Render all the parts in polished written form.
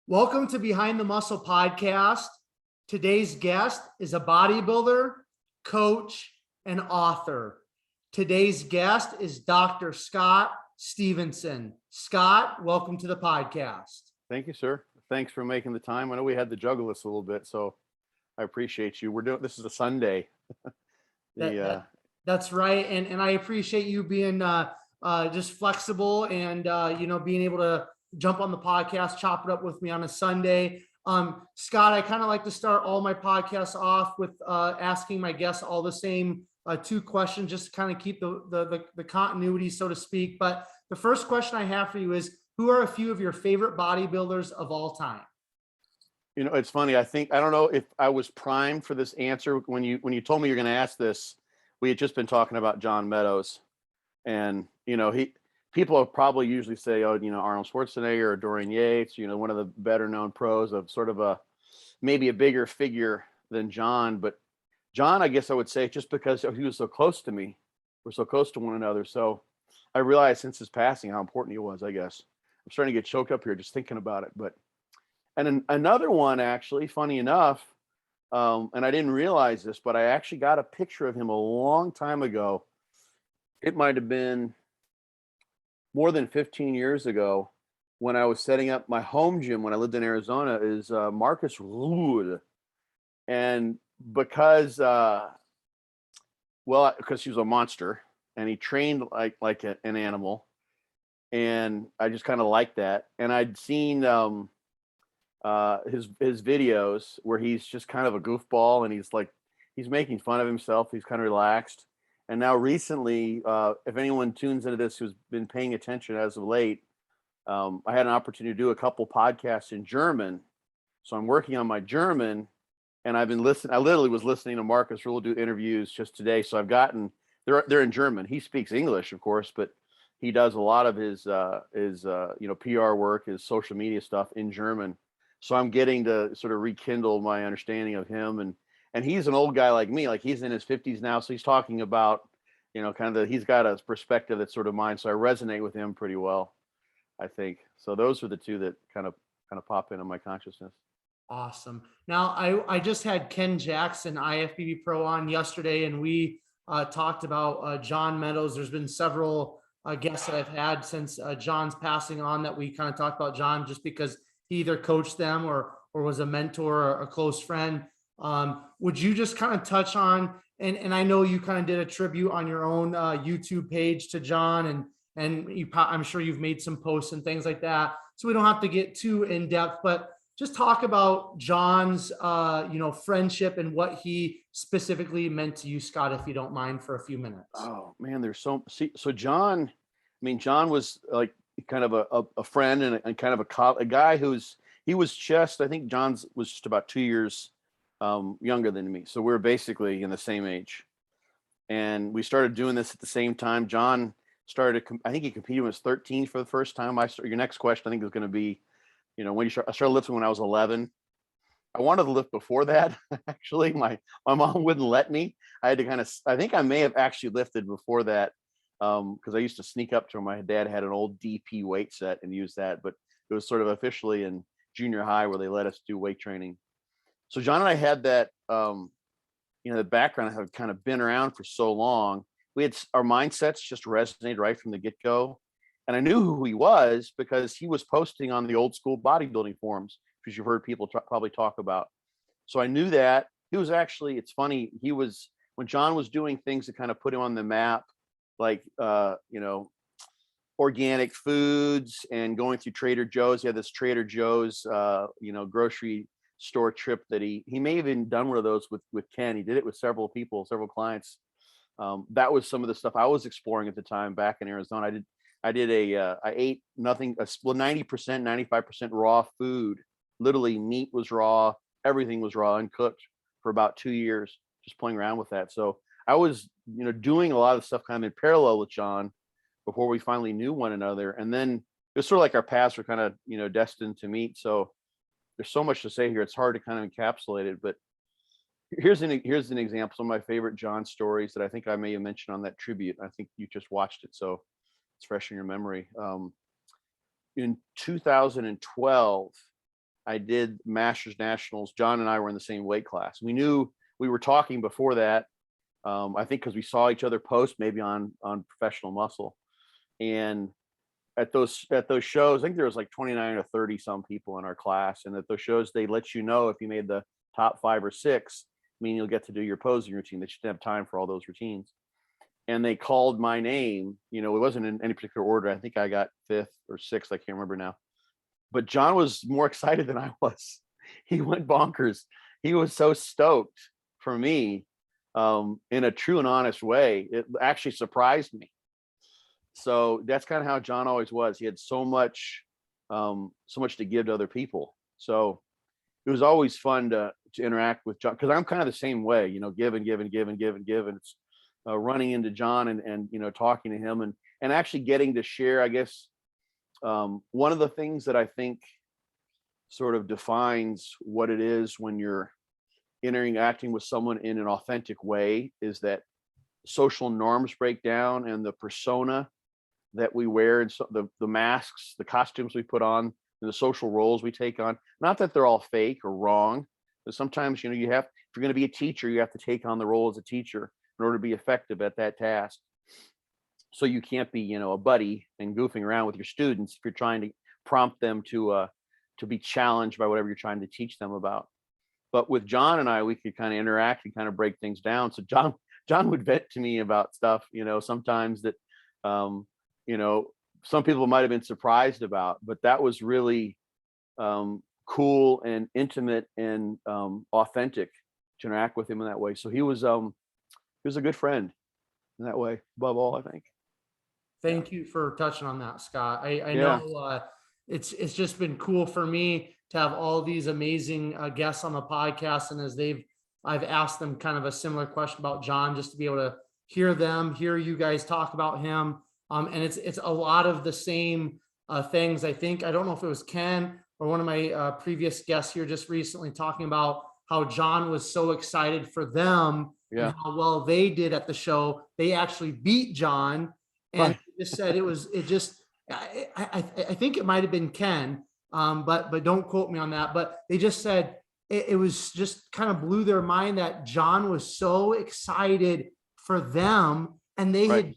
Welcome to Behind the Muscle podcast. Today's guest is a bodybuilder, coach, and author. Today's guest is Dr. Scott Stevenson. Scott, welcome to the podcast. Thank you, sir. Thanks for making the time. I know we had to juggle this a little bit, so I appreciate you. This is a Sunday. That's right. And I appreciate you being just flexible and, being able to jump on the podcast, chop it up with me on a Sunday. Scott, I kind of like to start all my podcasts off with asking my guests all the same two questions, just to kind of keep the continuity, so to speak. But the first question I have for you is, who are a few of your favorite bodybuilders of all time? You know, it's funny. I don't know if I was primed for this answer when you told me you're going to ask this. We had just been talking about John Meadows, and people probably usually say, oh, Arnold Schwarzenegger or Dorian Yates, one of the better known pros of sort of maybe a bigger figure than John. But John, I guess I would say, just because he was so close to me, we're so close to one another. So I realized since his passing how important he was. I guess I'm starting to get choked up here just thinking about it. And another one, actually, funny enough, and I didn't realize this, but I actually got a picture of him a long time ago. It might have been more than 15 years ago when I was setting up my home gym when I lived in Arizona, is Marcus Ruud. And because he was a monster and he trained like an animal, and I just kind of liked that. And I'd seen his videos where he's just kind of a goofball, and he's making fun of himself. He's kind of relaxed. And now recently, if anyone tunes into this who's been paying attention as of late, I had an opportunity to do a couple podcasts in German. So I'm working on my German, and I've been listening. I literally was listening to Marcus Ruhl do interviews just today. So I've gotten, they're in German. He speaks English, of course, but he does a lot of his PR work, his social media stuff in German. So I'm getting to sort of rekindle my understanding of him. And he's an old guy like me, like he's in his 50s now. So he's talking about, he's got a perspective that's sort of mine. So I resonate with him pretty well, I think. So those are the two that kind of pop into my consciousness. Awesome. Now, I just had Ken Jackson, IFBB Pro, on yesterday, and we talked about John Meadows. There's been several guests that I've had since John's passing on that we kind of talked about John, just because he either coached them or was a mentor or a close friend. Would you just kind of touch on, and I know you kind of did a tribute on your own YouTube page to John, and I'm sure you've made some posts and things like that, so we don't have to get too in depth, but just talk about John's friendship and what he specifically meant to you, Scott, if you don't mind, for a few minutes. Oh man, so John, John was like kind of a friend and kind of a guy I think John was just about 2 years younger than me. So we're basically in the same age. And we started doing this at the same time. John started, I think he competed when he was 13 for the first time. Your next question, I think, is going to be, I started lifting when I was 11. I wanted to lift before that. Actually, my mom wouldn't let me. I had to I think I may have actually lifted before that, because I used to sneak up to him. My dad had an old DP weight set and use that, but it was sort of officially in junior high where they let us do weight training. So John and I had that, the background had kind of been around for so long. We had our mindsets just resonated right from the get-go. And I knew who he was because he was posting on the old school bodybuilding forums, which you've heard people probably talk about. So I knew that. He was actually, it's funny, when John was doing things to kind of put him on the map, like, organic foods and going through Trader Joe's. He had this Trader Joe's, grocery store trip that he may have even done one of those with Ken. He did it with several people, clients. That was some of the stuff I was exploring at the time back in Arizona. I ate nothing, 90%, 95% raw food. Literally meat was raw. Everything was raw and cooked for about 2 years, just playing around with that. So I was, doing a lot of stuff kind of in parallel with John before we finally knew one another. And then it was sort of like our paths were kind of, destined to meet. So there's so much to say here. It's hard to kind of encapsulate it, but here's an example. Some of my favorite John stories that I think I may have mentioned on that tribute. I think you just watched it, so it's fresh in your memory. In 2012, I did Masters Nationals. John and I were in the same weight class. We knew, we were talking before that. I think because we saw each other post maybe on Professional Muscle, and at those shows, I think there was like 29 or 30 some people in our class, and at those shows they let you know if you made the top 5 or 6, I mean, you'll get to do your posing routine. They just didn't have time for all those routines. And they called my name. You know, it wasn't in any particular order. I think I got 5th or 6th. I can't remember now. But John was more excited than I was. He went bonkers. He was so stoked for me, in a true and honest way. It actually surprised me. So that's kind of how John always was. He had so much to give to other people. So it was always fun to interact with John, because I'm kind of the same way, you know, give and give and give and give and give. And it's running into John and you know, talking to him and actually getting to share, I guess, one of the things that I think sort of defines what it is when you're interacting with someone in an authentic way is that social norms break down, and the persona that we wear, and so the masks, the costumes we put on, and the social roles we take on, not that they're all fake or wrong, but sometimes, you know, you have, if you're going to be a teacher, you have to take on the role as a teacher in order to be effective at that task. So you can't be, you know, a buddy and goofing around with your students if you're trying to prompt them to be challenged by whatever you're trying to teach them about. But with John and I, we could kind of interact and kind of break things down. So John would vent to me about stuff, you know, sometimes that, you know, some people might have been surprised about, but that was really cool and intimate and authentic to interact with him in that way. So he was a good friend in that way, above all, I think. Thank you for touching on that, Scott. I Yeah. know it's just been cool for me to have all these amazing guests on the podcast, and as I've asked them kind of a similar question about John, just to be able to hear you guys talk about him, and it's a lot of the same things. I think, I don't know if it was Ken or one of my previous guests here just recently, talking about how John was so excited for them Yeah. and how well they did at the show. They actually beat John. And Right. he just said I think it might have been Ken, but don't quote me on that. But they just said it was just kind of blew their mind that John was so excited for them, and they Right. had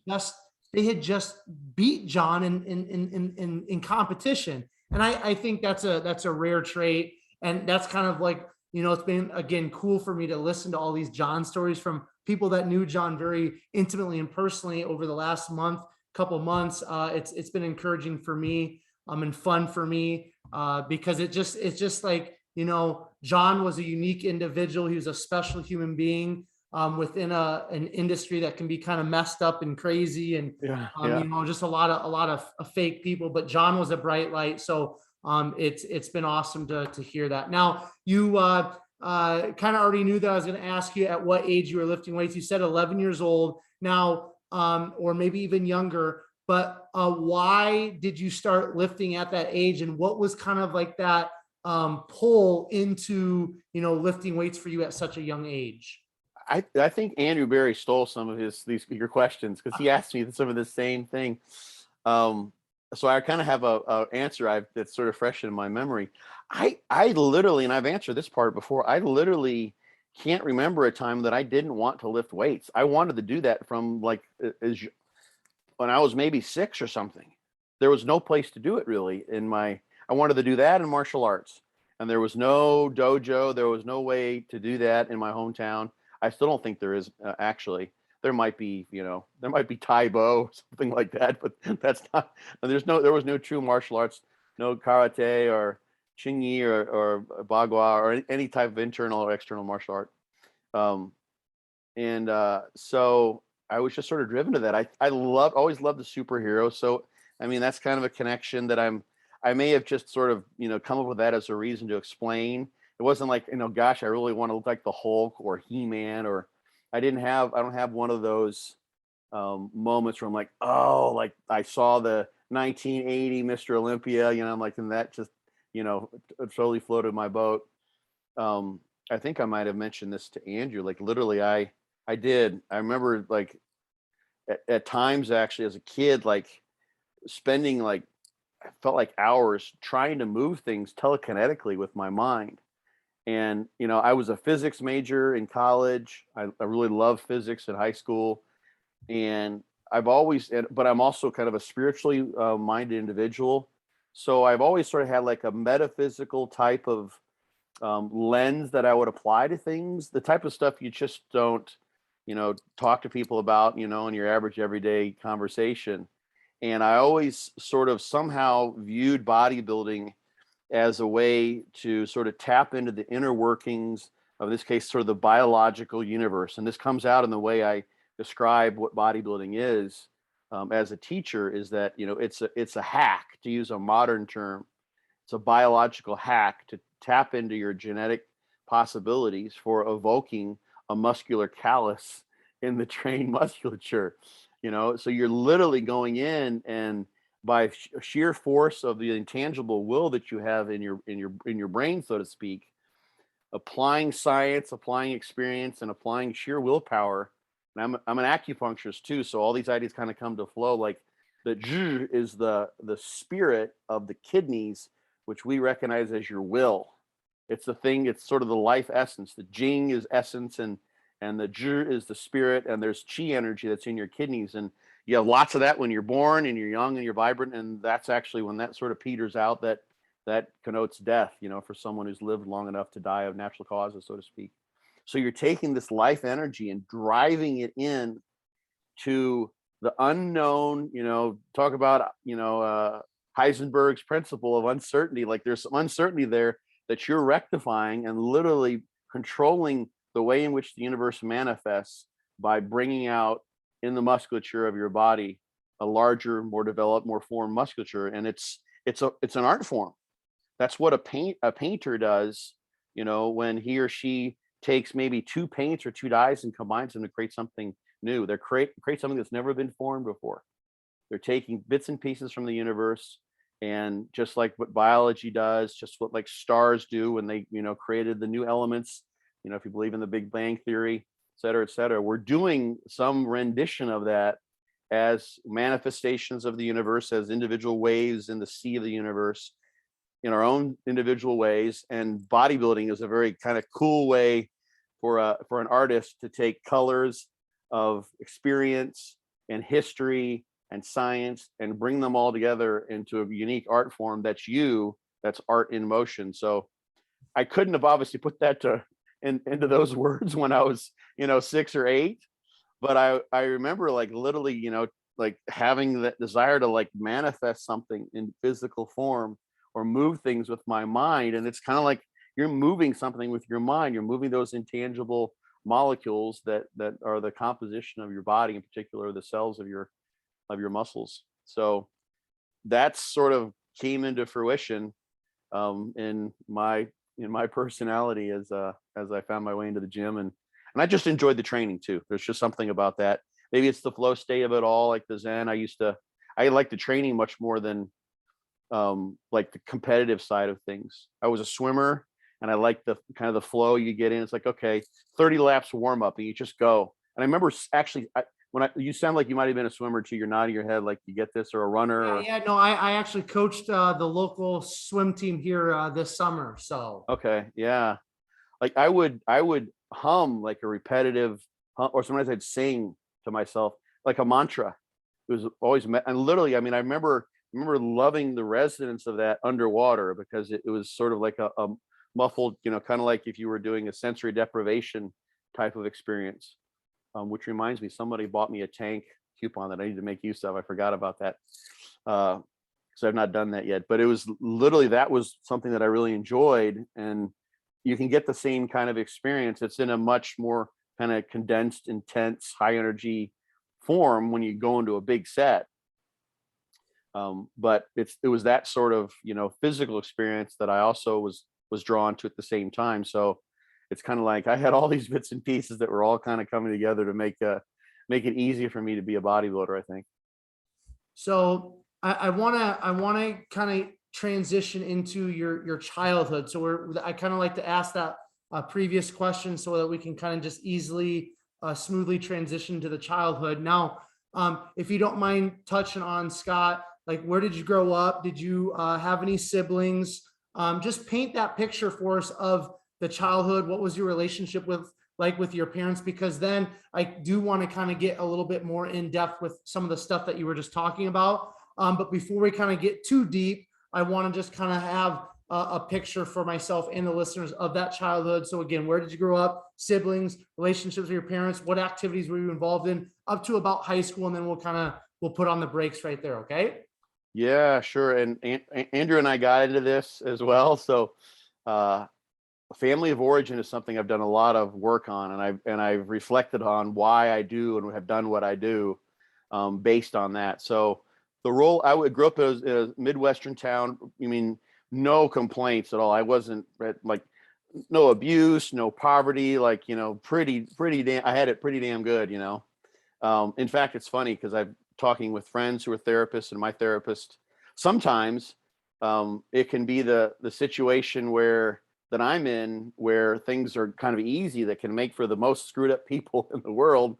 just beat John in competition. And I think that's a rare trait, and that's kind of like, you know, it's been, again, cool for me to listen to all these John stories from people that knew John very intimately and personally over the last couple months. It's been encouraging for me, and fun for me, because it's just like, you know, John was a unique individual. He was a special human being within an industry that can be kind of messed up and crazy, and Yeah. you know, just a lot of fake people. But John was a bright light. So it's been awesome to hear that. Now, you kind of already knew that I was going to ask you at what age you were lifting weights. You said 11 years old now, or maybe even younger. But why did you start lifting at that age, and what was kind of like that pull into, you know, lifting weights for you at such a young age? I think Andrew Barry stole some of your questions, because he asked me some of the same thing. So I kind of have a answer that's sort of fresh in my memory. I literally, and I've answered this part before, I literally can't remember a time that I didn't want to lift weights. I wanted to do that from like when I was maybe 6 or something. There was no place to do it really I wanted to do that in martial arts, and there was no dojo. There was no way to do that in my hometown. I still don't think there is, actually. There might be, you know, there might be Taibo, something like that, but that's not. There was no true martial arts, no karate or Qingyi or Bagua or any type of internal or external martial art. So I was just sort of driven to that. I always loved the superhero. So I mean, that's kind of a connection that I may have just sort of, you know, come up with that as a reason to explain. It wasn't like, you know, gosh, I really want to look like the Hulk or He-Man, or I don't have one of those moments where I'm like, oh, like I saw the 1980 Mr. Olympia, you know, I'm like, and that just, you know, it totally floated my boat. I think I might have mentioned this to Andrew, like literally I did. I remember like at times actually as a kid, like spending like felt like hours trying to move things telekinetically with my mind. And, I was a physics major in college. I really loved physics in high school. And but I'm also kind of a spiritually minded individual. So I've always sort of had like a metaphysical type of lens that I would apply to things, the type of stuff you just don't, talk to people about, in your average everyday conversation. And I always sort of somehow viewed bodybuilding as a way to sort of tap into the inner workings of, in this case, sort of the biological universe. And this comes out in the way I describe what bodybuilding is as a teacher, is that, it's a hack, to use a modern term. It's a biological hack to tap into your genetic possibilities for evoking a muscular callus in the trained musculature. So you're literally going in, and by sheer force of the intangible will that you have in your brain, so to speak, applying science, applying experience, and applying sheer willpower. And I'm an acupuncturist too, so all these ideas kind of come to flow. Like the zh is the spirit of the kidneys, which we recognize as your will. It's the thing. It's sort of the life essence. The jing is essence, and the zh is the spirit. And there's chi energy that's in your kidneys, and you have lots of that when you're born and you're young and you're vibrant. And that's actually when that sort of peters out, that connotes death, for someone who's lived long enough to die of natural causes, so to speak. So you're taking this life energy and driving it in to the unknown, talk about, Heisenberg's principle of uncertainty. Like there's some uncertainty there that you're rectifying and literally controlling the way in which the universe manifests by bringing out in the musculature of your body a larger, more developed, more formed musculature. And it's an art form. That's what a painter does, when he or she takes maybe two paints or two dyes and combines them to create something new. They create something that's never been formed before. They're taking bits and pieces from the universe, and just like what biology does, just what like stars do when they, created the new elements, if you believe in the Big Bang Theory, et cetera, we're doing some rendition of that as manifestations of the universe, as individual waves in the sea of the universe, in our own individual ways. And bodybuilding is a very kind of cool way for an artist to take colors of experience and history and science and bring them all together into a unique art form that's art in motion. So I couldn't have obviously put that into those words when I was 6 or 8, but I remember like literally like having that desire to like manifest something in physical form or move things with my mind. And it's kind of like you're moving something with your mind. You're moving those intangible molecules that are the composition of your body, in particular the cells of your muscles. So that's sort of came into fruition in my personality as I found my way into the gym, and I just enjoyed the training too. There's just something about that. Maybe it's the flow state of it all, like the Zen. I like the training much more than like the competitive side of things. I was a swimmer, and I like the kind of the flow you get in. It's like, okay, 30 laps warm up and you just go. And I remember actually you sound like you might've been a swimmer too. You're nodding your head like you get this, or a runner. Yeah, no, I actually coached the local swim team here this summer. So okay. Yeah. Like I would hum like a repetitive or sometimes I'd sing to myself like a mantra. It was always, and literally, I mean, I remember loving the resonance of that underwater, because it was sort of like a muffled, kind of like if you were doing a sensory deprivation type of experience. Which reminds me, somebody bought me a tank coupon that I need to make use of. I forgot about that. So I've not done that yet, but it was literally, that was something that I really enjoyed. And you can get the same kind of experience. It's in a much more kind of condensed, intense, high energy form when you go into a big set. But it was that sort of, physical experience that I also was drawn to at the same time. So it's kind of like I had all these bits and pieces that were all kind of coming together to make it easier for me to be a bodybuilder, I think. So I wanna kind of transition into your childhood. So I kind of like to ask that previous question so that we can kind of just easily, smoothly transition to the childhood. Now, if you don't mind touching on, Scott, Like, where did you grow up? Did you have any siblings? Just paint that picture for us of the childhood. What was your relationship with your parents? Because then I do want to kind of get a little bit more in depth with some of the stuff that you were just talking about. But before we kind of get too deep, I want to just kind of have a picture for myself and the listeners of that childhood. So again, where did you grow up? Siblings, relationships with your parents, what activities were you involved in up to about high school? And then we'll put on the brakes right there. Okay. Yeah, sure. And Andrew and I got into this as well. So family of origin is something I've done a lot of work on, and I've reflected on why I do and have done what I do based on that. So the role grew up in a Midwestern town. I mean, no complaints at all. I wasn't like no abuse, no poverty, like, pretty damn, I had it pretty damn good, In fact, it's funny because I'm talking with friends who are therapists and my therapist. Sometimes it can be the situation that I'm in where things are kind of easy that can make for the most screwed up people in the world.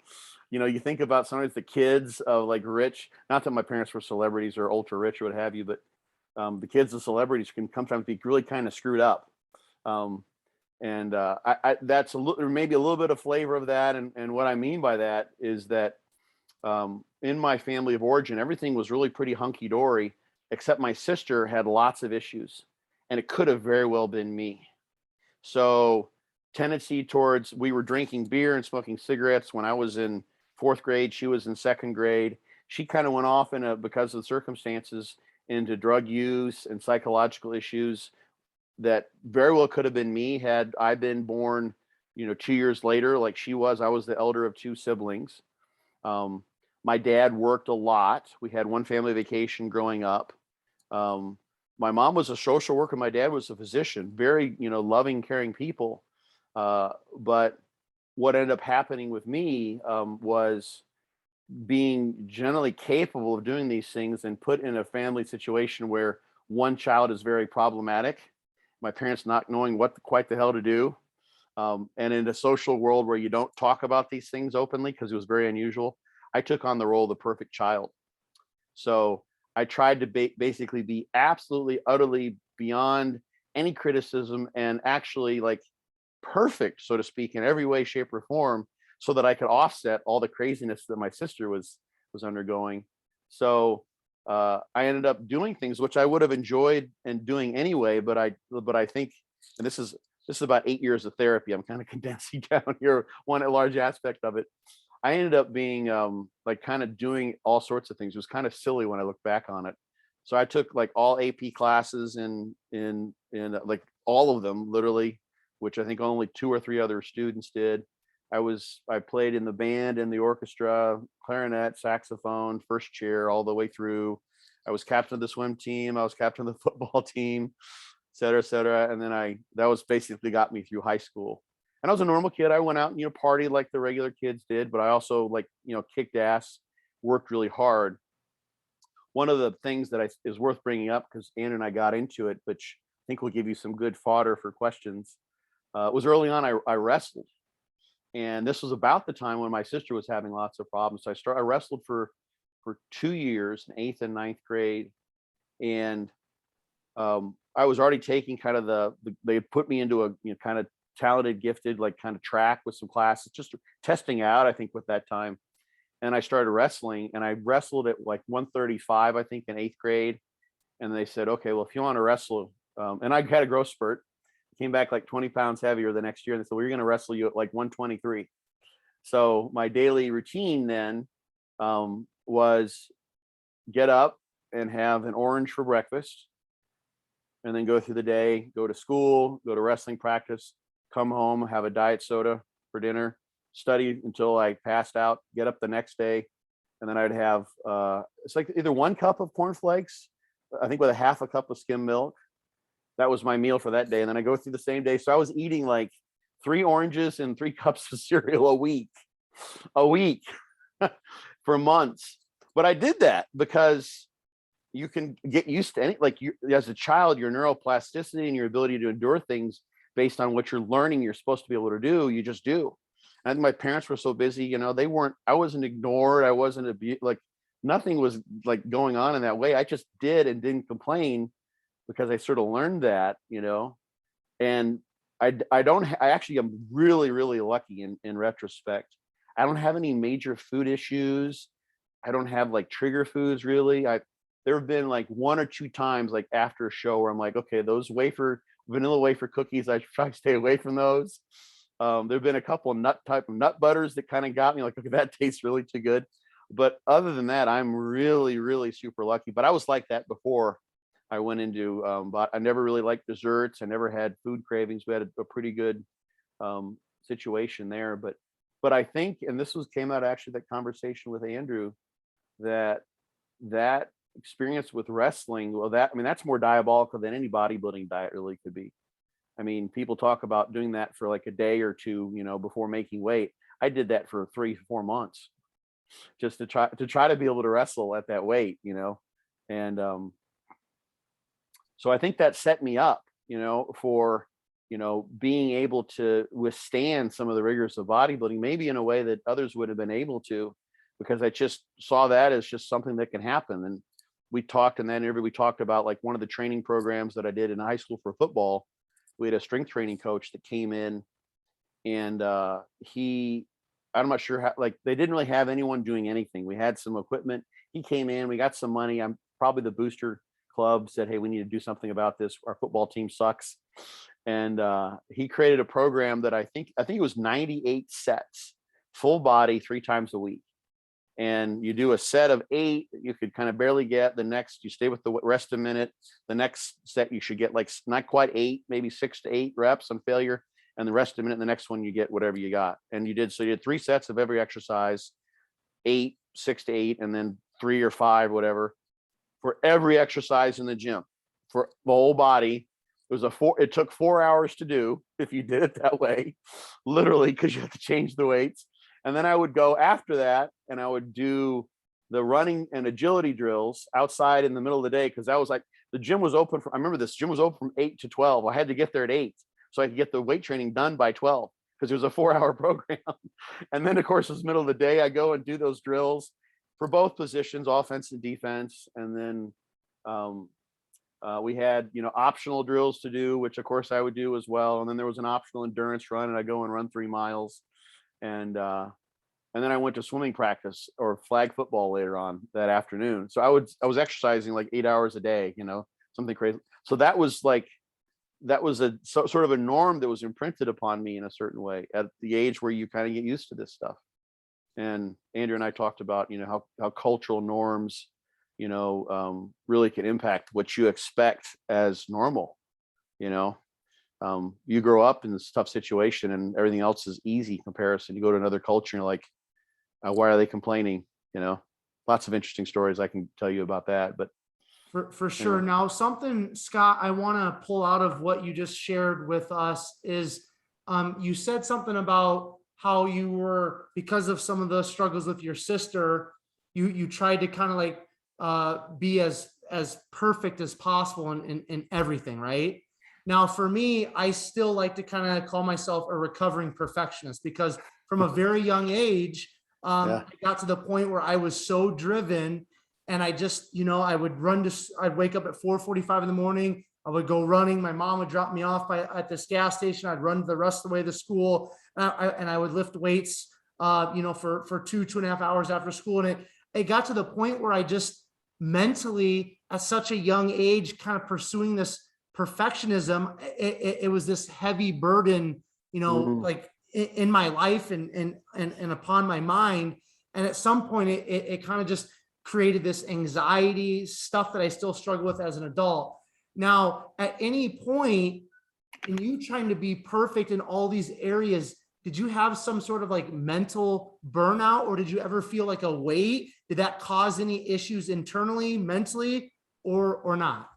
You think about sometimes the kids of like rich, not that my parents were celebrities or ultra rich or what have you, but the kids of celebrities can sometimes be really kind of screwed up. And that's maybe a little bit of flavor of that. And what I mean by that is that in my family of origin, everything was really pretty hunky dory, except my sister had lots of issues, and it could have very well been me. So tendency towards, we were drinking beer and smoking cigarettes when I was in 4th grade. She was in 2nd grade. She kind of went off because of the circumstances into drug use and psychological issues that very well could have been me had I been born, 2 years later, like she was. I was the elder of 2 siblings. My dad worked a lot. We had one family vacation growing up. My mom was a social worker. My dad was a physician, very, loving, caring people. But what ended up happening with me was being generally capable of doing these things and put in a family situation where one child is very problematic, my parents not knowing what quite the hell to do. And in a social world where you don't talk about these things openly, because it was very unusual, I took on the role of the perfect child. So I tried to basically be absolutely, utterly beyond any criticism and actually like perfect, so to speak, in every way, shape, or form, so that I could offset all the craziness that my sister was undergoing. So I ended up doing things which I would have enjoyed and doing anyway, but I think, and this is about 8 years of therapy, I'm kind of condensing down here one large aspect of it. I ended up being like kind of doing all sorts of things. It was kind of silly when I look back on it. So I took like all AP classes in like all of them literally, which I think only 2 or 3 other students did. I played in the band and the orchestra, clarinet, saxophone, first chair all the way through. I was captain of the swim team. I was captain of the football team, et cetera, et cetera. And then that was basically got me through high school. And I was a normal kid. I went out and, party like the regular kids did, but I also kicked ass, worked really hard. One of the things that is worth bringing up, because Ann and I got into it, which I think will give you some good fodder for questions, was early on I wrestled. And this was about the time when my sister was having lots of problems. So I wrestled for 2 years in 8th and 9th grade. And I was already taking kind of they put me into a kind of talented, gifted, like kind of track with some classes, just testing out, I think, with that time. And I started wrestling, and I wrestled at like 135, I think, in 8th grade. And they said, okay, well, if you want to wrestle, and I had a growth spurt, came back like 20 pounds heavier the next year. And they said, well, you're going to wrestle you at like 123. So my daily routine then was get up and have an orange for breakfast, and then go through the day, go to school, go to wrestling practice, come home, have a diet soda for dinner, study until I passed out, get up the next day. And then I'd have, it's like either 1 cup of cornflakes, I think with a half a cup of skim milk. That was my meal for that day. And then I go through the same day. So I was eating like 3 oranges and 3 cups of cereal a week for months. But I did that because you can get used to as a child, your neuroplasticity and your ability to endure things based on what you're learning, you're supposed to be able to do, you just do. And my parents were so busy, I wasn't ignored. I wasn't abused. Like nothing was like going on in that way. I just did and didn't complain because I sort of learned that, and I actually am really, really lucky in retrospect. I don't have any major food issues. I don't have like trigger foods really. There have been like one or two times like after a show where I'm like, okay, those vanilla wafer cookies, I try to stay away from those. There've been a couple of nut butters that kind of got me like, okay, that tastes really too good. But other than that, I'm really, really super lucky. But I was like that before I went into, but I never really liked desserts. I never had food cravings. We had a pretty good situation there. But I think, and came out actually that conversation with Andrew, that experience with wrestling, well, that's more diabolical than any bodybuilding diet really could be. I mean, people talk about doing that for like a day or two, before making weight. I did that for 3-4 months just to try to be able to wrestle at that weight, and so I think that set me up, for being able to withstand some of the rigors of bodybuilding, maybe in a way that others would have been able to, because I just saw that as just something that can happen. And we talked about like one of the training programs that I did in high school for football. We had a strength training coach that came in, and I'm not sure how, like, they didn't really have anyone doing anything. We had some equipment. He came in, we got some money. I'm probably the booster club said, hey, we need to do something about this. Our football team sucks. And he created a program that I think it was 98 sets, full body, 3 times a week. And you do a set of 8 that you could kind of barely get. The next, you stay with the rest a minute. The next set, you should get like not quite 8, maybe 6 to 8 reps on failure. And the rest of the minute, the next one, you get whatever you got. And you did 3 sets of every exercise, 8, 6 to 8, and then 3 or 5, whatever, for every exercise in the gym for the whole body. It took 4 hours to do if you did it that way, literally, because you have to change the weights. And then I would go after that and I would do the running and agility drills outside in the middle of the day. Cause that was like, the gym was open I remember this gym was open from 8 to 12. I had to get there at 8 so I could get the weight training done by 12 because it was a 4-hour program. And then of course, it was middle of the day. I go and do those drills for both positions, offense and defense. And then we had, optional drills to do, which of course I would do as well. And then there was an optional endurance run and I go and run 3 miles. And then I went to swimming practice or flag football later on that afternoon. So I was exercising like 8 hours a day, something crazy. So that was sort of a norm that was imprinted upon me in a certain way at the age where you kind of get used to this stuff. And Andrew and I talked about, how cultural norms, really can impact what you expect as normal. You grow up in this tough situation and everything else is easy comparison. You go to another culture and you're like, why are they complaining? Lots of interesting stories I can tell you about that, but for sure. Now, something, Scott, I want to pull out of what you just shared with us is, you said something about how you were, because of some of the struggles with your sister, you tried to kind of like, be as perfect as possible in everything, right? Now, for me, I still like to kind of call myself a recovering perfectionist because from a very young age, I got to the point where I was so driven and I just, I would I'd wake up at 4:45 in the morning. I would go running. My mom would drop me off at this gas station. I'd run the rest of the way to school and I would lift weights, for 2.5 hours after school. And it got to the point where I just mentally at such a young age, kind of pursuing this perfectionism, it was this heavy burden, like in my life and upon my mind. And at some point it kind of just created this anxiety stuff that I still struggle with as an adult. Now, at any point in you trying to be perfect in all these areas, did you have some sort of like mental burnout, or did you ever feel like a weight? Did that cause any issues internally, mentally, or not?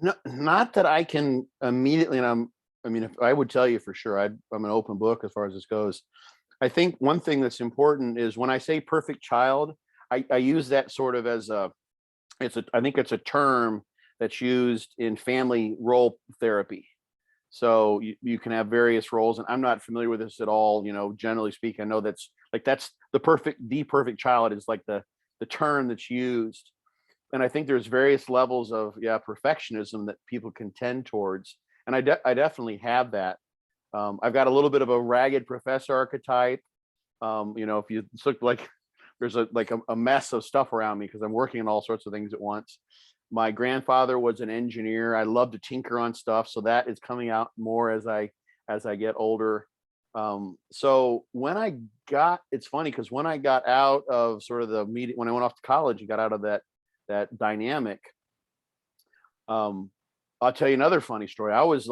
No, not that I can immediately. And if I would tell you for sure, I'm an open book as far as this goes. I think one thing that's important is when I say perfect child, I use that sort of as I think it's a term that's used in family role therapy. So you can have various roles, and I'm not familiar with this at all. Generally speaking, I know that's the perfect child is like the the term that's used. And I think there's various levels of perfectionism that people can tend towards, and I definitely have that. I've got a little bit of a ragged professor archetype. If you look, like there's a mess of stuff around me because I'm working on all sorts of things at once. My grandfather was an engineer. I love to tinker on stuff, so that is coming out more as I get older. So it's funny because when I got out of sort of the media, when I went off to college and got out of that dynamic, I'll tell you another funny story. I was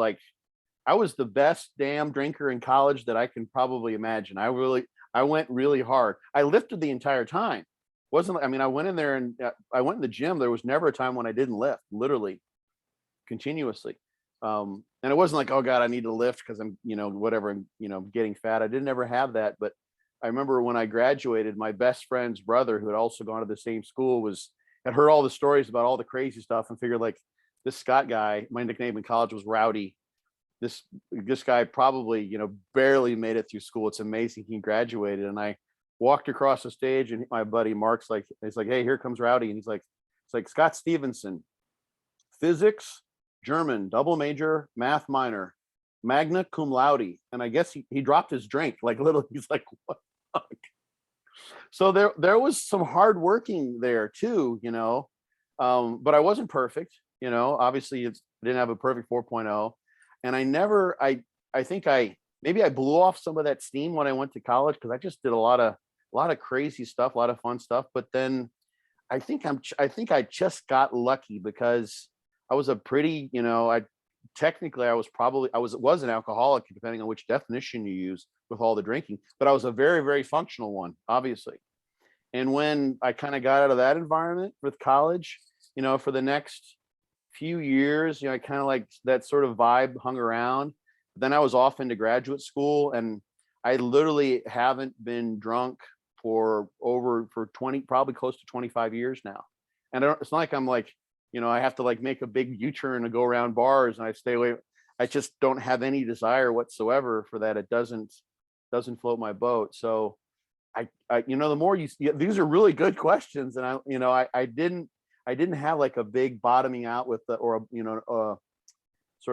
the best damn drinker in college that I can probably imagine. I went really hard. I lifted the entire time. I went in there and I went in the gym. There was never a time when I didn't lift, literally, continuously. And it wasn't like, oh God, I need to lift because I'm, whatever, I'm, getting fat. I didn't ever have that. But I remember when I graduated, my best friend's brother, who had also gone to the same school, had heard all the stories about all the crazy stuff and figured, like, this Scott guy, my nickname in college was Rowdy. This guy probably, barely made it through school. It's amazing he graduated. And I walked across the stage and my buddy Mark's like, he's like, hey, here comes Rowdy. And it's like Scott Stevenson, physics, German, double major, math minor, magna cum laude. And I guess he dropped his drink, like, literally. He's like, what the fuck? So there was some hard working there too, but I wasn't perfect, obviously I didn't have a perfect 4.0. And I think maybe I blew off some of that steam when I went to college, because I just did a lot of crazy stuff, a lot of fun stuff. But then I think I just got lucky because I was a pretty, was an alcoholic, depending on which definition you use with all the drinking, but I was a very, very functional one, obviously. And when I kind of got out of that environment with college, for the next few years, I kind of, like, that sort of vibe hung around. Then I was off into graduate school, and I literally haven't been drunk for 20, probably close to 25 years now. And it's not like I'm like, I have to, like, make a big U-turn and go around bars, and I stay away. I just don't have any desire whatsoever for that. It doesn't float my boat. So I the more these are really good questions. And I didn't have, like, a big bottoming out with sort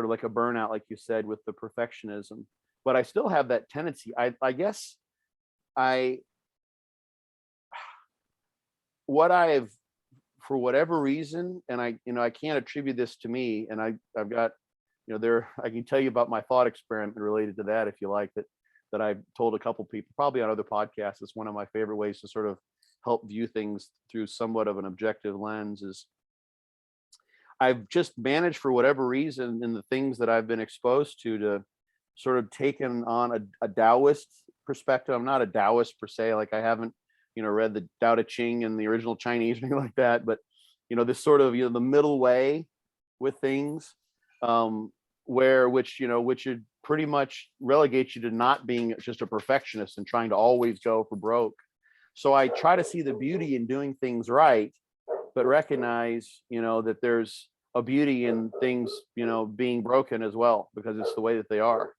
of like a burnout, like you said, with the perfectionism, but I still have that tendency. I guess what I've, for whatever reason, and I can't attribute this to me, and I've got, I can tell you about my thought experiment related to that, if you like, that I've told a couple people, probably on other podcasts. It's one of my favorite ways to sort of help view things through somewhat of an objective lens. Is I've just managed, for whatever reason, in the things that I've been exposed to sort of taken on a Taoist perspective. I'm not a Taoist per se, like, I haven't, read the Tao Te Ching in the original Chinese or anything like that, but, this sort of, the middle way with things, which would pretty much relegate you to not being just a perfectionist and trying to always go for broke. So I try to see the beauty in doing things right, but recognize, that there's a beauty in things, being broken as well, because it's the way that they are,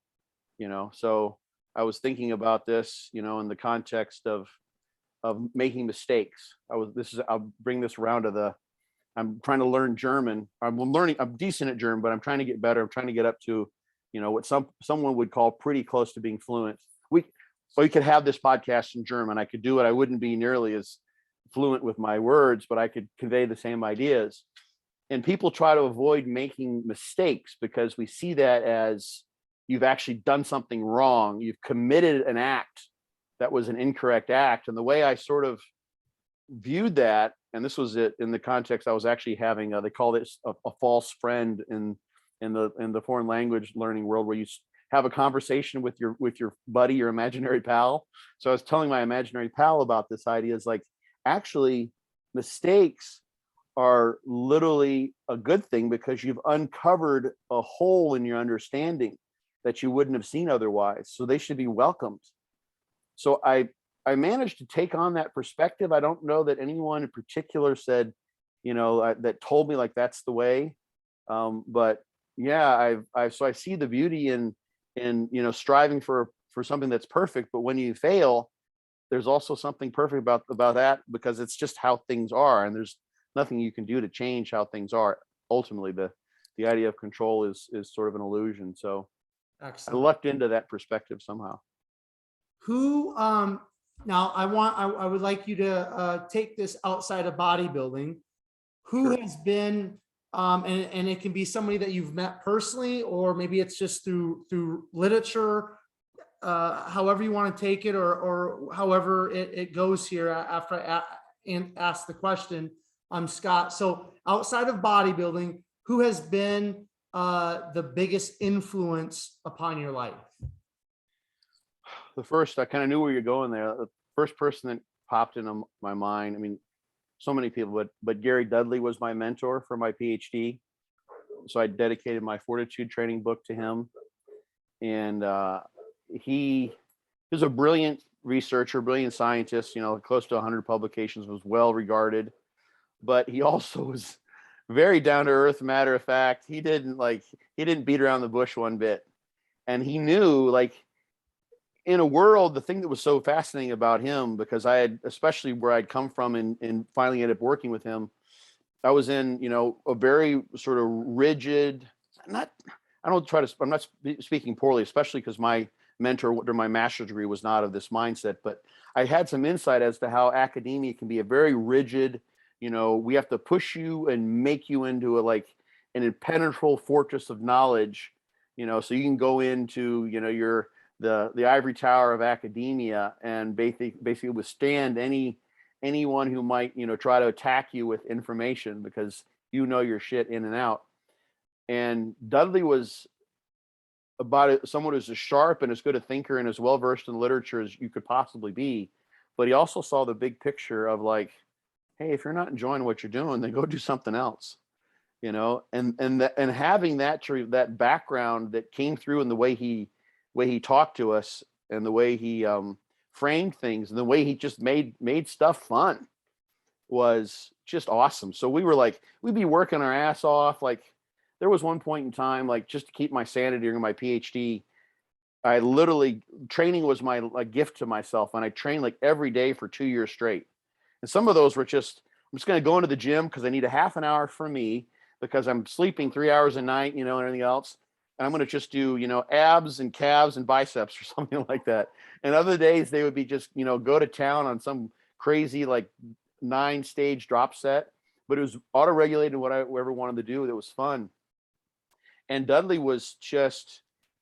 So I was thinking about this, in the context of making mistakes. I'll bring this around to I'm trying to learn German. I'm decent at German, but I'm trying to get better. I'm trying to get up to, what someone would call pretty close to being fluent. We could have this podcast in German. I could do it. I wouldn't be nearly as fluent with my words, but I could convey the same ideas. And people try to avoid making mistakes because we see that as you've actually done something wrong. You've committed an act that was an incorrect act. And the way I sort of viewed that, and this was it in the context I was actually having, they call this a false friend in the foreign language learning world, where you have a conversation with your buddy, your imaginary pal. So I was telling my imaginary pal about this idea. Is like, actually, mistakes are literally a good thing, because you've uncovered a hole in your understanding that you wouldn't have seen otherwise. So they should be welcomed. So I managed to take on that perspective. I don't know that anyone in particular said, that told me, like, that's the way. But yeah, so I see the beauty in striving for something that's perfect. But when you fail, there's also something perfect about that, because it's just how things are, and there's nothing you can do to change how things are. Ultimately, the idea of control is sort of an illusion. So I Excellent. lucked into that perspective somehow. Who, now I would like you to take this outside of bodybuilding. Who Sure. has been, and it can be somebody that you've met personally, or maybe it's just through literature, however you want to take it, or however it goes here after and ask the question. Scott. So outside of bodybuilding, who has been the biggest influence upon your life? The first, I kind of knew where you're going there. The first person that popped into my mind, I mean, so many people, but Gary Dudley was my mentor for my PhD. So I dedicated my fortitude training book to him. And he was a brilliant researcher, brilliant scientist, close to 100 publications, was well regarded, but he also was very down to earth, matter of fact. He didn't beat around the bush one bit. And he knew, like, in a world, the thing that was so fascinating about him, because I had, especially where I'd come from and finally ended up working with him, I was in, a very sort of rigid, I'm not speaking poorly, especially because my mentor during my master's degree was not of this mindset, but I had some insight as to how academia can be a very rigid, we have to push you and make you into an impenetrable fortress of knowledge, so you can go into, your the ivory tower of academia and basically withstand anyone who might, try to attack you with information, because your shit in and out. And Dudley was someone who's as sharp and as good a thinker and as well versed in literature as you could possibly be, but he also saw the big picture of, like, hey, if you're not enjoying what you're doing, then go do something else, and having that background that came through in the way he talked to us, and the way he framed things, and the way he just made stuff fun, was just awesome. So we'd be working our ass off. Like, there was one point in time, like, just to keep my sanity during my PhD, I literally, training was my gift to myself, and I trained like every day for 2 years straight. And some of those were just, I'm just going to go into the gym because I need a half an hour for me, because I'm sleeping 3 hours a night, and everything else. And I'm going to just do, abs and calves and biceps or something like that. And other days they would be just, go to town on some crazy, like, 9-stage drop set, but it was auto-regulated whatever wanted to do. It was fun. And Dudley was just,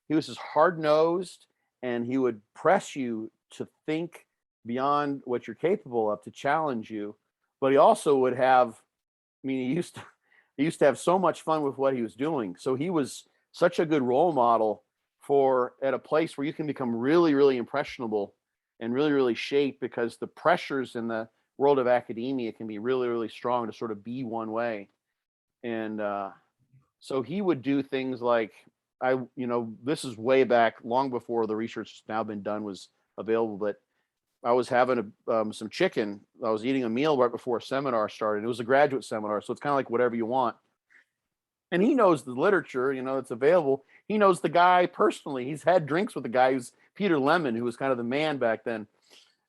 he was just hard-nosed, and he would press you to think beyond what you're capable of, to challenge you. But he also would have, he used to have so much fun with what he was doing. So he was such a good role model at a place where you can become really, really impressionable and really, really shaped, because the pressures in the world of academia can be really, really strong to sort of be one way. And so he would do things like, this is way back, long before the research that's now been done was available, but I was having some chicken. I was eating a meal right before a seminar started. It was a graduate seminar, so it's kind of like whatever you want. And he knows the literature, that's available. He knows the guy personally. He's had drinks with the guy who's Peter Lemon, who was kind of the man back then.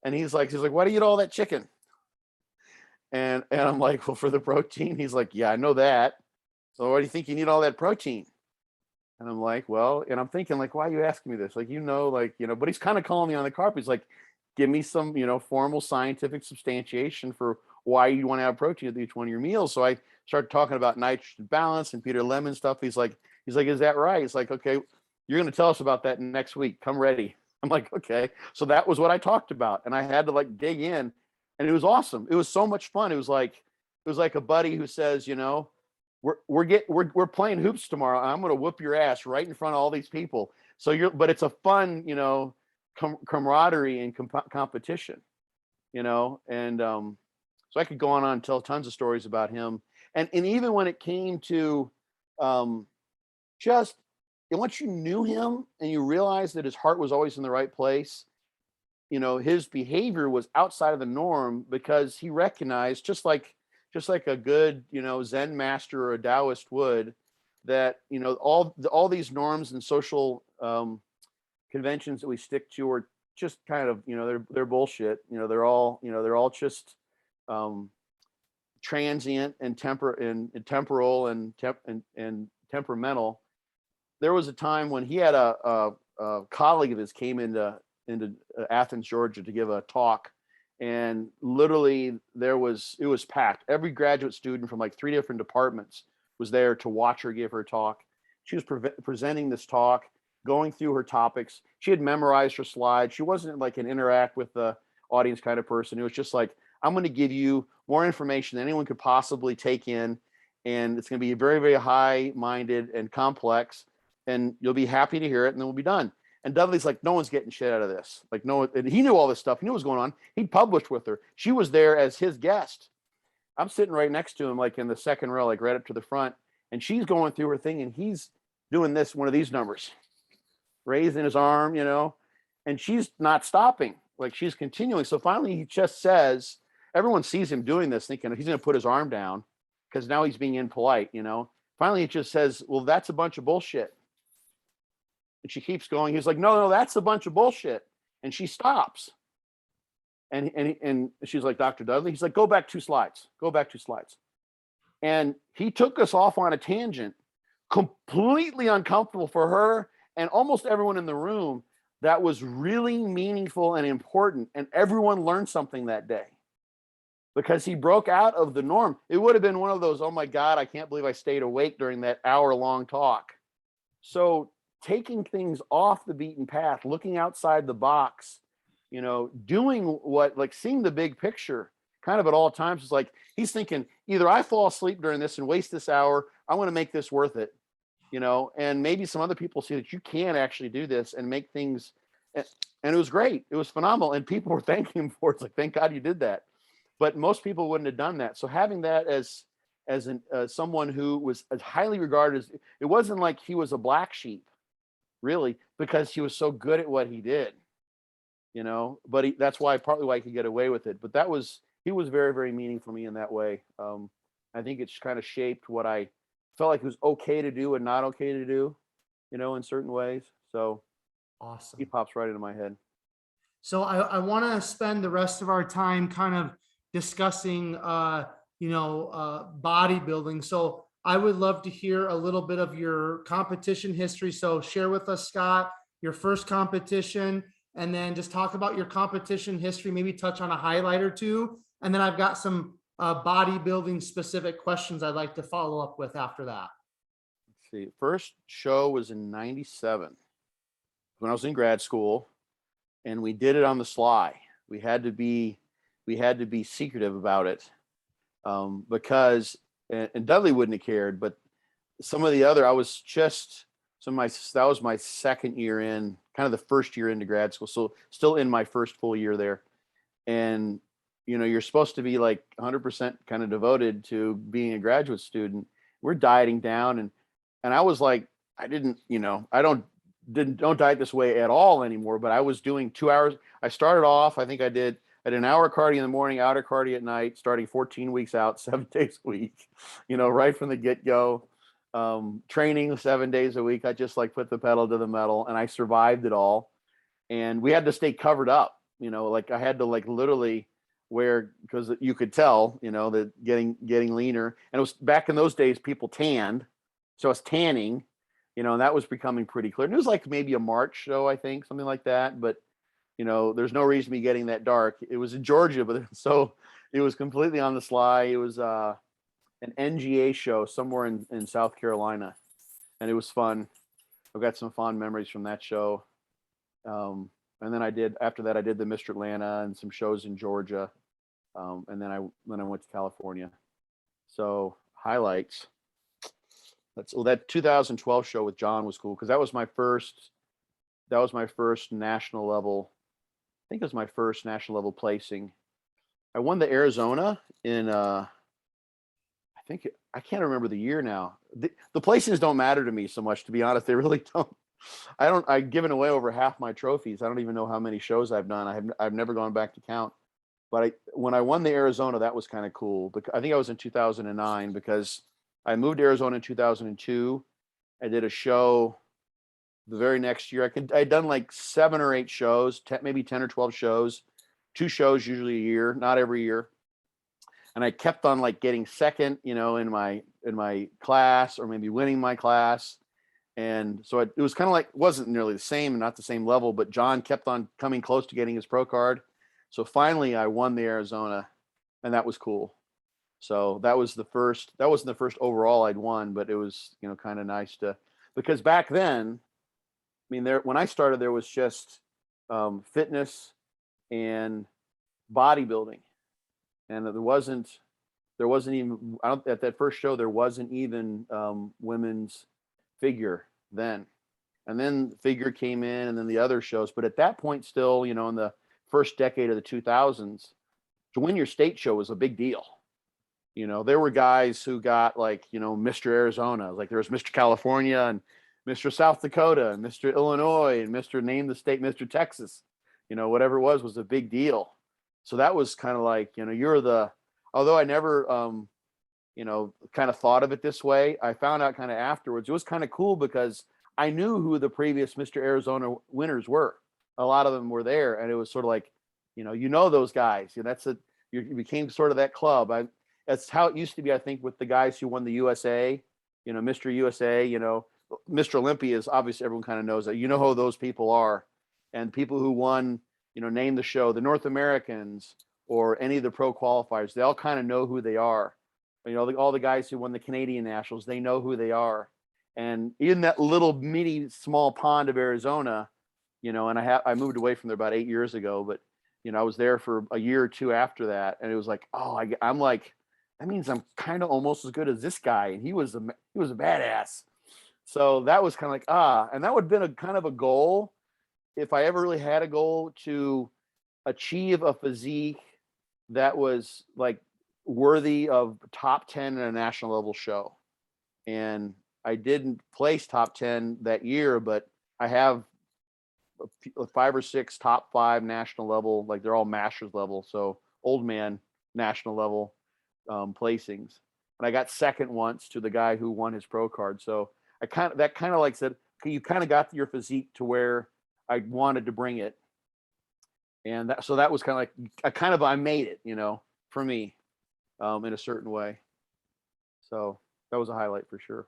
And he's like, why do you eat all that chicken? And I'm like, well, for the protein. He's like, yeah, I know that. So why do you think you need all that protein? And I'm like, well, and I'm thinking, like, why are you asking me this? Like, but he's kind of calling me on the carpet. He's like, give me some, formal scientific substantiation for why you want to have protein at each one of your meals. So I started talking about nitrogen balance and Peter Lemon stuff. He's like, is that right? He's like, okay, you're going to tell us about that next week. Come ready. I'm like, okay. So that was what I talked about. And I had to, like, dig in, and it was awesome. It was so much fun. It was like a buddy who says, we're playing hoops tomorrow. I'm going to whoop your ass right in front of all these people. So but it's a fun, camaraderie and competition, and so I could go on and tell tons of stories about him. And even when it came to once you knew him and you realized that his heart was always in the right place, his behavior was outside of the norm, because he recognized, just like a good, Zen master or a Taoist would, that, all these norms and social conventions that we stick to are just kind of, they're bullshit. They're all just transient and temporal and temperamental. There was a time when he had a colleague of his came into Athens, Georgia, to give a talk, and literally it was packed. Every graduate student from like 3 different departments was there to watch her give her talk. She was presenting this talk, going through her topics. She had memorized her slides. She wasn't like an interact with the audience kind of person. It was just like, I'm going to give you more information than anyone could possibly take in, and it's going to be very, very high-minded and complex, and you'll be happy to hear it, and then we'll be done. And Dudley's like, no one's getting shit out of this. Like, no, and he knew all this stuff. He knew what was going on. He'd published with her. She was there as his guest. I'm sitting right next to him, like in the second row, like right up to the front, and she's going through her thing, and he's doing one of these numbers, raising his arm, and she's not stopping. Like, she's continuing. So finally he just says, everyone sees him doing this thinking he's going to put his arm down because now he's being impolite, Finally, it just says, well, that's a bunch of bullshit. And she keeps going. He's like, no, that's a bunch of bullshit. And she stops. And she's like, Dr. Dudley, he's like, go back 2 slides. And he took us off on a tangent, completely uncomfortable for her and almost everyone in the room. That was really meaningful and important. And everyone learned something that day because he broke out of the norm. It would have been one of those, oh my God, I can't believe I stayed awake during that hour-long talk. So taking things off the beaten path, looking outside the box, doing what, like seeing the big picture kind of at all times. Is like, he's thinking, either I fall asleep during this and waste this hour, I want to make this worth it, and maybe some other people see that you can actually do this and make things. And it was great. It was phenomenal. And people were thanking him for it. It's like, thank God you did that. But most people wouldn't have done that. So having that as someone who was as highly regarded as, it wasn't like he was a black sheep, really, because he was so good at what he did, but that's partly why he could get away with it. But he was very, very meaningful for me in that way. I think it's kind of shaped what I felt like it was okay to do and not okay to do, in certain ways. So Awesome. He pops right into my head. So I want to spend the rest of our time kind of discussing, bodybuilding. So I would love to hear a little bit of your competition history. So share with us, Scott, your first competition, and then just talk about your competition history, maybe touch on a highlight or two. And then I've got some bodybuilding specific questions I'd like to follow up with after that. Let's see. First show was in 97 when I was in grad school, and we did it on the sly. We had to be secretive about it because, and Dudley wouldn't have cared, but some of the other, that was my second year in, kind of the first year into grad school. So still in my first full year there. And, you're supposed to be like 100% kind of devoted to being a graduate student. We're dieting down. And I was like, I don't diet this way at all anymore, but I was doing 2 hours. I started off, I think I did an hour cardio in the morning, outer cardio at night, starting 14 weeks out, 7 days a week, right from the get-go. Training 7 days a week. I just like put the pedal to the metal, and I survived it all. And we had to stay covered up, like I had to like literally wear, because you could tell, that getting leaner. And it was back in those days, people tanned. So I was tanning, and that was becoming pretty clear. And it was like maybe a March show, I think, something like that. But, there's no reason to be getting that dark. It was in Georgia, but so it was completely on the sly. It was an NGA show somewhere in South Carolina, and it was fun. I've got some fond memories from that show. And then after that I did the Mr. Atlanta and some shows in Georgia. And then I went to California. So highlights. That 2012 show with John was cool because that was my first national level. I think it was my first national level placing. I won the Arizona in I can't remember the year now. The placings don't matter to me so much, to be honest. They really don't. I've given away over half my trophies. I don't even know how many shows I've done. I've never gone back to count. But when I won the Arizona, that was kind of cool. I think I was in 2009 because I moved to Arizona in 2002. I did a show the very next year, I'd done like 7 or 8 shows, maybe 10 or 12 shows, 2 shows usually a year, not every year. And I kept on like getting second, in my class, or maybe winning my class. And so it was kind of like, it wasn't nearly the same and not the same level, but John kept on coming close to getting his pro card. So finally I won the Arizona, and that was cool. So that wasn't the first overall I'd won, but it was, kind of nice because back then, when I started, there was just fitness and bodybuilding, and there wasn't even, at that first show, there wasn't even women's figure then. And then figure came in, and then the other shows. But at that point, still, in the first decade of the 2000s, to win your state show was a big deal. There were guys who got like, Mr. Arizona, like there was Mr. California and Mr. South Dakota and Mr. Illinois and Mr. Name the state, Mr. Texas, whatever it was a big deal. So that was kind of like, although I never, kind of thought of it this way, I found out kind of afterwards, it was kind of cool because I knew who the previous Mr. Arizona winners were. A lot of them were there. And it was sort of like, those guys, you became sort of that club. That's how it used to be, I think, with the guys who won the USA, Mr. USA, Mr. Olympia is obviously, everyone kind of knows that, who those people are. And people who won, name the show, the North Americans or any of the pro qualifiers, they all kind of know who they are. All the guys who won the Canadian Nationals, they know who they are. And in that little small pond of Arizona, and I moved away from there about 8 years ago, but, I was there for a year or two after that. And it was like, I'm like, that means I'm kind of almost as good as this guy. And he was a badass. So that was kind of like, and that would have been a kind of a goal, if I ever really had a goal, to achieve a physique that was like worthy of top 10 in a national level show. And I didn't place top 10 that year, but I have 5 or 6 top 5 national level, like they're all masters level. So old man national level placings. And I got second once to the guy who won his pro card. So that kind of like said, okay, you kind of got your physique to where I wanted to bring it. And so that was kind of like I made it, for me, in a certain way. So that was a highlight for sure.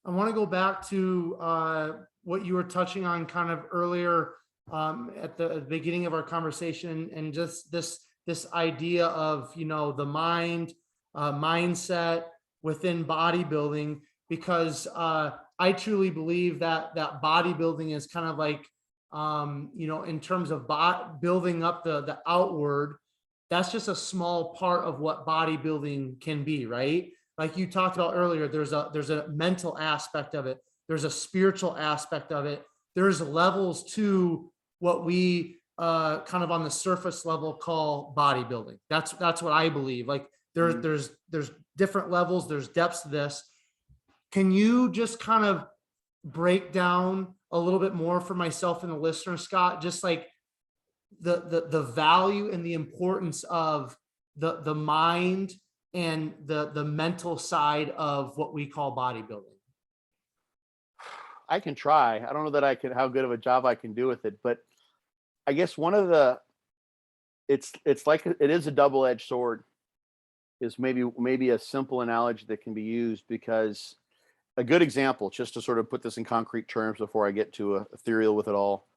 I want to go back to what you were touching on kind of earlier at the beginning of our conversation, and just this idea of, the mindset within bodybuilding, because I truly believe that bodybuilding is kind of like, in terms of building up the outward, that's just a small part of what bodybuilding can be, right? Like you talked about earlier, there's a mental aspect of it. There's a spiritual aspect of it. There's levels to what we kind of on the surface level call bodybuilding. That's what I believe. Like there's different levels, there's depths to this. Can you just kind of break down a little bit more for myself and the listener, Scott, just like the value and the importance of the mind and the mental side of what we call bodybuilding? I can try. I don't know that how good of a job I can do with it, but I guess it's like, it is a double-edged sword, is maybe a simple analogy that can be used, because a good example, just to sort of put this in concrete terms before I get to a ethereal with it all,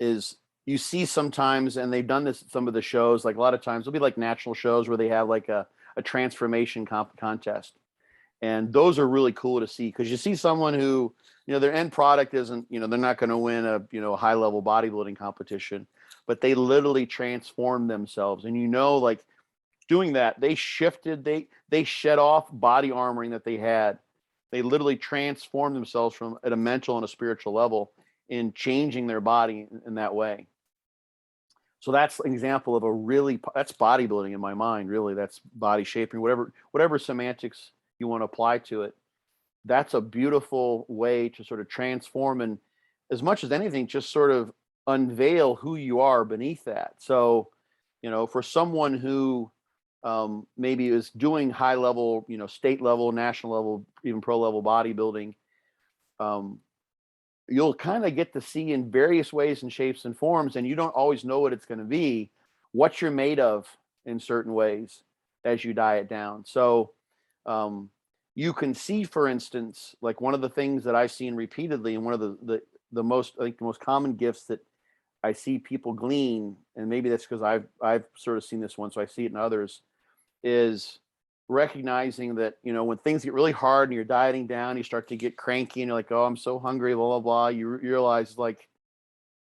is you see sometimes, and they've done this at some of the shows, like a lot of times there'll be like national shows where they have like a transformation contest. And those are really cool to see, because you see someone who, their end product isn't, they're not going to win a high level bodybuilding competition, but they literally transformed themselves. And like doing that, they shifted, they shed off body armoring that they had. They literally transformed themselves from at a mental and a spiritual level in changing their body in that way. So that's an example of that's bodybuilding in my mind, really. That's body shaping, whatever semantics you want to apply to it. That's a beautiful way to sort of transform, and as much as anything, just sort of unveil who you are beneath that. So, for someone who maybe is doing high level, state level, national level, even pro level bodybuilding, you'll kind of get to see in various ways and shapes and forms, and you don't always know what it's going to be, what you're made of in certain ways as you diet down. So you can see, for instance, like one of the things that I've seen repeatedly, and one of the most, I think the most common gifts that I see people glean, and maybe that's because I've sort of seen this one, so I see it in others, is recognizing that, you know, when things get really hard and you're dieting down, you start to get cranky and you're like, oh, I'm so hungry, blah, blah, blah. You realize, like,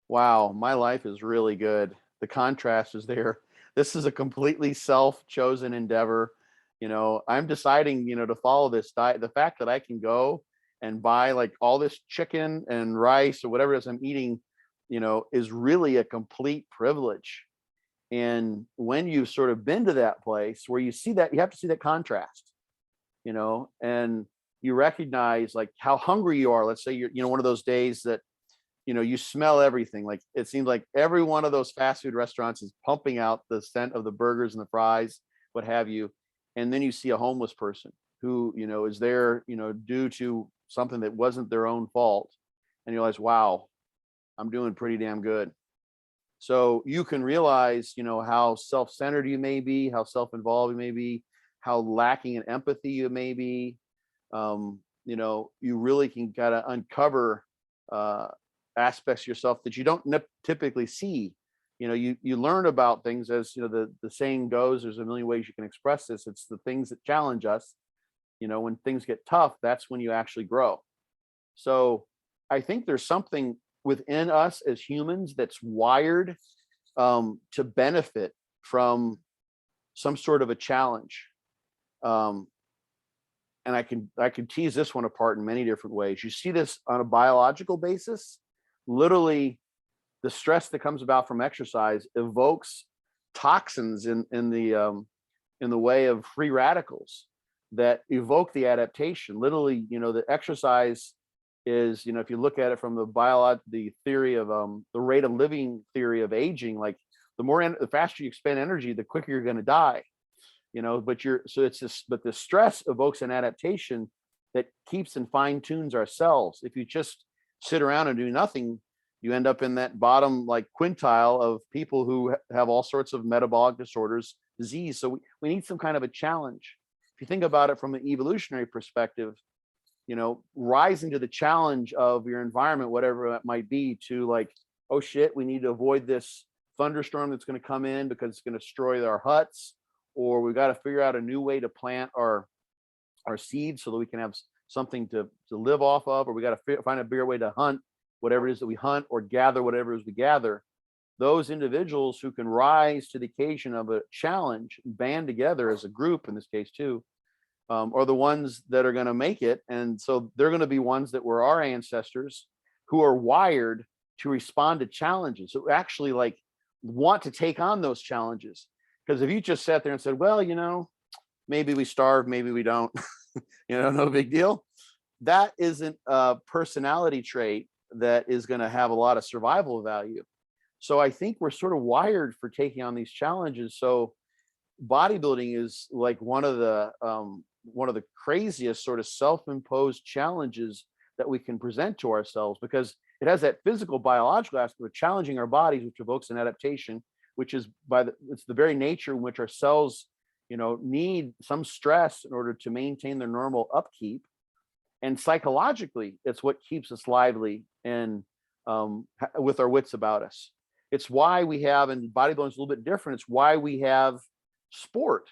wow, my life is really good. The contrast is there. This is a completely self-chosen endeavor. You know, I'm deciding, you know, to follow this diet. The fact that I can go and buy like all this chicken and rice or whatever it is I'm eating, you know, is really a complete privilege. And when you've sort of been to that place where you see that, you have to see that contrast, you know, and you recognize like how hungry you are. Let's say you're, you know, one of those days that, you know, you smell everything. Like it seems like every one of those fast food restaurants is pumping out the scent of the burgers and the fries, what have you. And then you see a homeless person who, you know, is there, you know, due to something that wasn't their own fault. And you realize, wow, I'm doing pretty damn good. So you can realize, you know, how self-centered you may be, how self-involved you may be, how lacking in empathy you may be. You know, you really can kind of uncover aspects of yourself that you don't typically see. You know, you learn about things, as you know, the saying goes, there's a million ways you can express this. It's the things that challenge us. You know, when things get tough, that's when you actually grow. So I think there's something within us as humans that's wired to benefit from some sort of a challenge. And I can tease this one apart in many different ways. You see this on a biological basis. Literally, the stress that comes about from exercise evokes toxins in the way of free radicals that evoke the adaptation. Literally, you know, the exercise is, you know, if you look at it from the theory of the rate of living theory of aging, like the faster you expend energy, the quicker you're going to die. You know, but the stress evokes an adaptation that keeps and fine tunes our cells. If you just sit around and do nothing, you end up in that bottom like quintile of people who have all sorts of metabolic disorders, disease. So we need some kind of a challenge. If you think about it from an evolutionary perspective, you know, rising to the challenge of your environment, whatever that might be, to like, oh shit, we need to avoid this thunderstorm that's going to come in because it's going to destroy our huts, or we've got to figure out a new way to plant our seeds so that we can have something to live off of, or we got to find a bigger way to hunt whatever it is that we hunt, or gather whatever it is we gather. Those individuals who can rise to the occasion of a challenge, band together as a group in this case too, are the ones that are going to make it. And so they're going to be ones that were our ancestors who are wired to respond to challenges, who actually like want to take on those challenges. Because if you just sat there and said, well, you know, maybe we starve, maybe we don't, you know, no big deal. That isn't a personality trait that is going to have a lot of survival value. So I think we're sort of wired for taking on these challenges. So bodybuilding is like one of the craziest sort of self-imposed challenges that we can present to ourselves, because it has that physical biological aspect of challenging our bodies, which evokes an adaptation, which is it's the very nature in which our cells, you know, need some stress in order to maintain their normal upkeep. And psychologically, it's what keeps us lively and with our wits about us. It's why we have, and bodybuilding is a little bit different, it's why we have sport,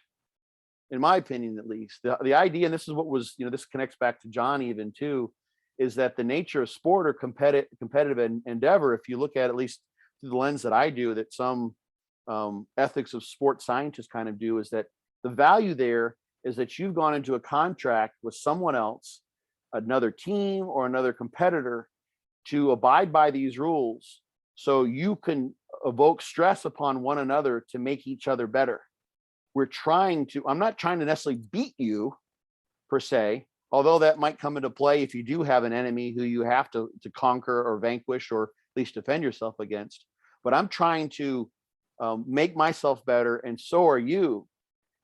in my opinion, at least. The idea, and this is what was, you know, this connects back to John even too, is that the nature of sport or competitive endeavor, if you look at least through the lens that I do, that some ethics of sport scientists kind of do, is that the value there is that you've gone into a contract with someone else, another team or another competitor, to abide by these rules so you can evoke stress upon one another to make each other better. I'm not trying to necessarily beat you per se, although that might come into play if you do have an enemy who you have to conquer or vanquish, or at least defend yourself against. But I'm trying to make myself better, and so are you.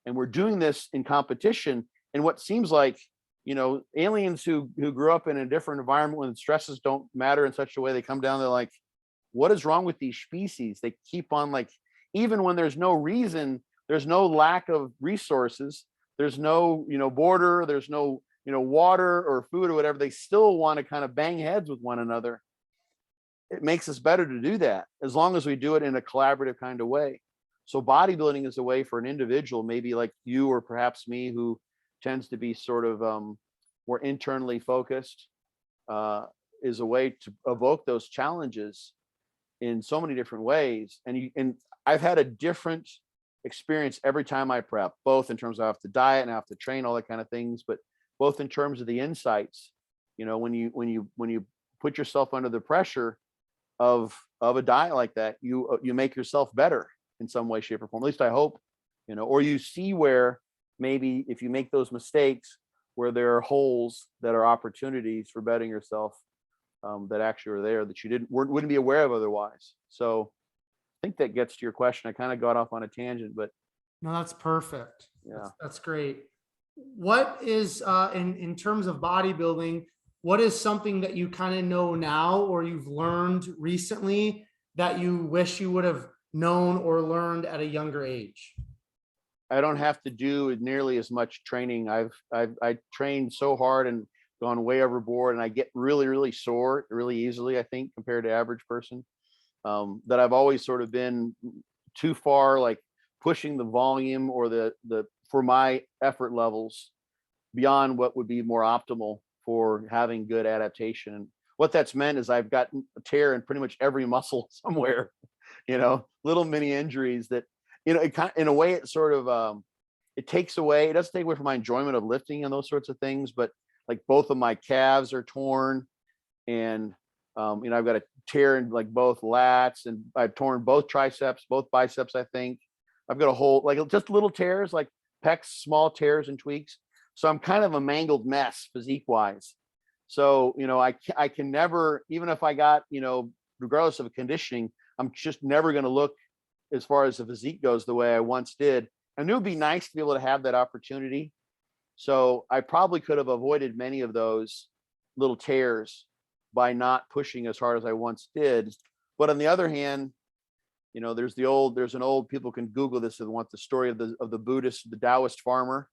And we're doing this in competition. And what seems like aliens who grew up in a different environment when stresses don't matter in such a way, they come down, they're like, what is wrong with these species? They keep on, like, even when there's no reason, there's no lack of resources, there's no, border, there's no, water or food or whatever, they still want to kind of bang heads with one another. It makes us better to do that as long as we do it in a collaborative kind of way. So bodybuilding is a way for an individual, maybe like you or perhaps me, who tends to be sort of more internally focused, is a way to evoke those challenges in so many different ways. And I've had a different experience every time I prep, both in terms of I have to diet and I have to train, all that kind of things, but both in terms of the insights. When you put yourself under the pressure of a diet like that, you make yourself better in some way, shape, or form. At least I hope, or you see where maybe if you make those mistakes, where there are holes that are opportunities for bettering yourself, that actually are there that you wouldn't be aware of otherwise. So I think that gets to your question. I kind of got off on a tangent, but No, that's perfect. yeah. That's great. What is in terms of bodybuilding, what is something that you kind of know now or you've learned recently that you wish you would have known or learned at a younger age? I don't have to do nearly as much training. I trained so hard and gone way overboard, and I get really, really sore really easily, I think, compared to average person. That I've always sort of been too far, like pushing the volume or the for my effort levels beyond what would be more optimal for having good adaptation. And what that's meant is I've got a tear in pretty much every muscle somewhere, little mini injuries that, it kind of, in a way, it sort of, it doesn't take away from my enjoyment of lifting and those sorts of things, but like both of my calves are torn, and, I've got a tear in like both lats, and I've torn both triceps, both biceps, I think. I've got a whole, like, just little tears, like pecs, small tears and tweaks. So I'm kind of a mangled mess physique wise. So, I can never, even if I got, regardless of conditioning, I'm just never going to look, as far as the physique goes, the way I once did. And it would be nice to be able to have that opportunity. So I probably could have avoided many of those little tears by not pushing as hard as I once did. But on the other hand, there's an old, people can Google this and want the story of the Buddhist, the Taoist farmer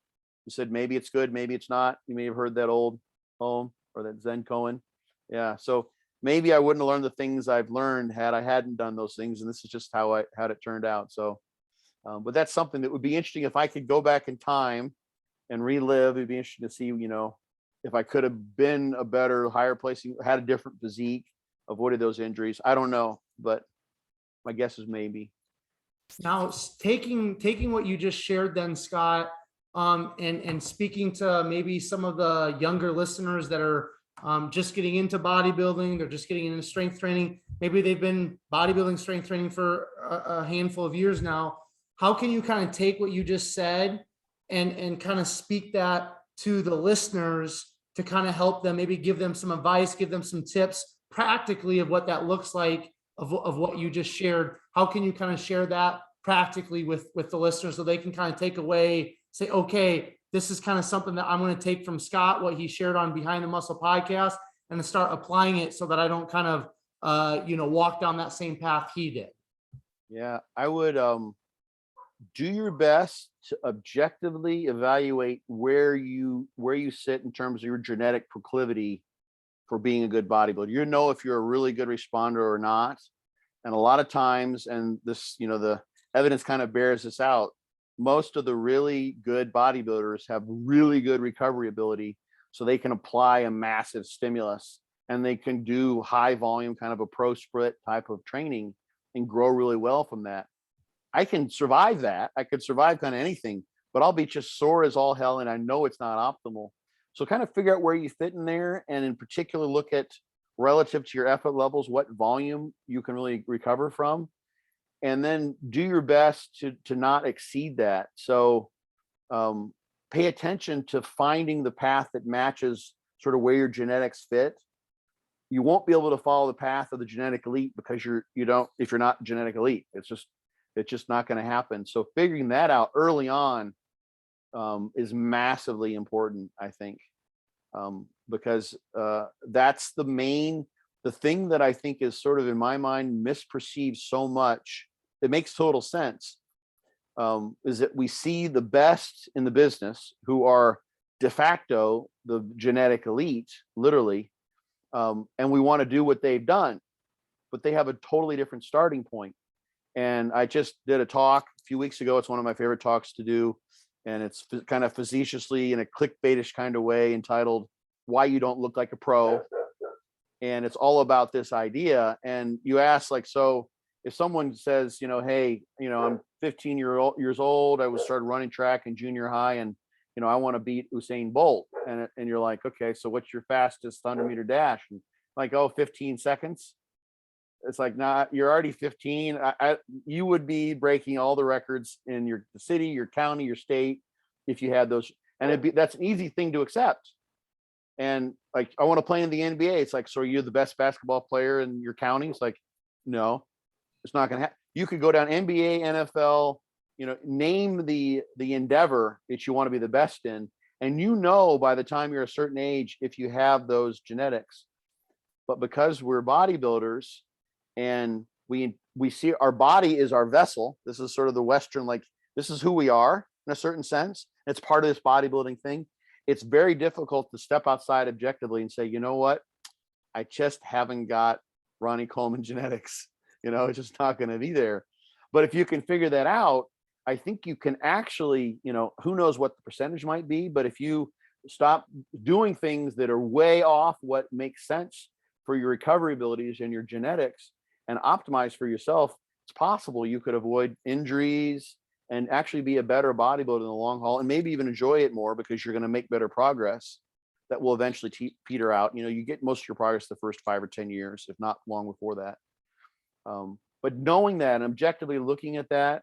who said, maybe it's good, maybe it's not. You may have heard that old poem, or that Zen koan. Yeah. So maybe I wouldn't have learned the things I've learned had I hadn't done those things. And this is just how it turned out. So, but that's something that would be interesting if I could go back in time and relive. It'd be interesting to see, if I could have been a better, higher placing, had a different physique, avoided those injuries. I don't know, but my guess is maybe. Now, taking what you just shared then, Scott, and speaking to maybe some of the younger listeners that are just getting into bodybuilding, they're just getting into strength training. Maybe they've been bodybuilding, strength training for a handful of years now. How can you kind of take what you just said and kind of speak that to the listeners to kind of help them, maybe give them some advice, give them some tips practically of what that looks like, of what you just shared? How can you kind of share that practically with the listeners so they can kind of take away, say, okay, this is kind of something that I'm going to take from Scott, what he shared on Behind the Muscle podcast, and to start applying it so that I don't kind of, walk down that same path he did? Yeah, I would do your best to objectively evaluate where you sit in terms of your genetic proclivity for being a good bodybuilder. If you're a really good responder or not. And a lot of times, and this, the evidence kind of bears this out, most of the really good bodybuilders have really good recovery ability, so they can apply a massive stimulus and they can do high volume, kind of a pro split type of training, and grow really well from that. I can survive that. I could survive kind of anything, but I'll be just sore as all hell, and I know it's not optimal. So kind of figure out where you fit in there, and in particular, look at, relative to your effort levels, what volume you can really recover from, and then do your best to not exceed that. So pay attention to finding the path that matches sort of where your genetics fit. You won't be able to follow the path of the genetic elite because if you're not genetic elite, it's just not going to happen. So figuring that out early on is massively important, I think. because that's the thing that I think is sort of in my mind misperceived so much. It makes total sense. Is that we see the best in the business who are de facto the genetic elite, literally, and we want to do what they've done, but they have a totally different starting point. And I just did a talk a few weeks ago. It's one of my favorite talks to do, and it's kind of facetiously in a clickbaitish kind of way entitled "Why You Don't Look Like a Pro," and it's all about this idea. And you ask, like, so if someone says, hey, I'm 15 years old, I was started running track in junior high, and I want to beat Usain Bolt, and you're like, okay, so what's your fastest 100-meter dash? And like, oh, 15 seconds. It's like, nah, you're already 15. You would be breaking all the records in your city, your county, your state, if you had those. And that's an easy thing to accept. And like, I want to play in the NBA. It's like, so are you the best basketball player in your county? It's like, no, it's not going to happen. You could go down NBA, NFL, name the endeavor that you want to be the best in. And by the time you're a certain age, if you have those genetics. But because we're bodybuilders, and we see our body is our vessel. This is sort of the Western, like, this is who we are in a certain sense. It's part of this bodybuilding thing. It's very difficult to step outside objectively and say, you know what? I just haven't got Ronnie Coleman genetics. It's just not going to be there. But if you can figure that out, I think you can actually, who knows what the percentage might be, but if you stop doing things that are way off what makes sense for your recovery abilities and your genetics, and optimize for yourself, it's possible you could avoid injuries and actually be a better bodybuilder in the long haul, and maybe even enjoy it more because you're going to make better progress that will eventually peter out. You get most of your progress the first 5 or 10 years, if not long before that. But knowing that and objectively looking at that,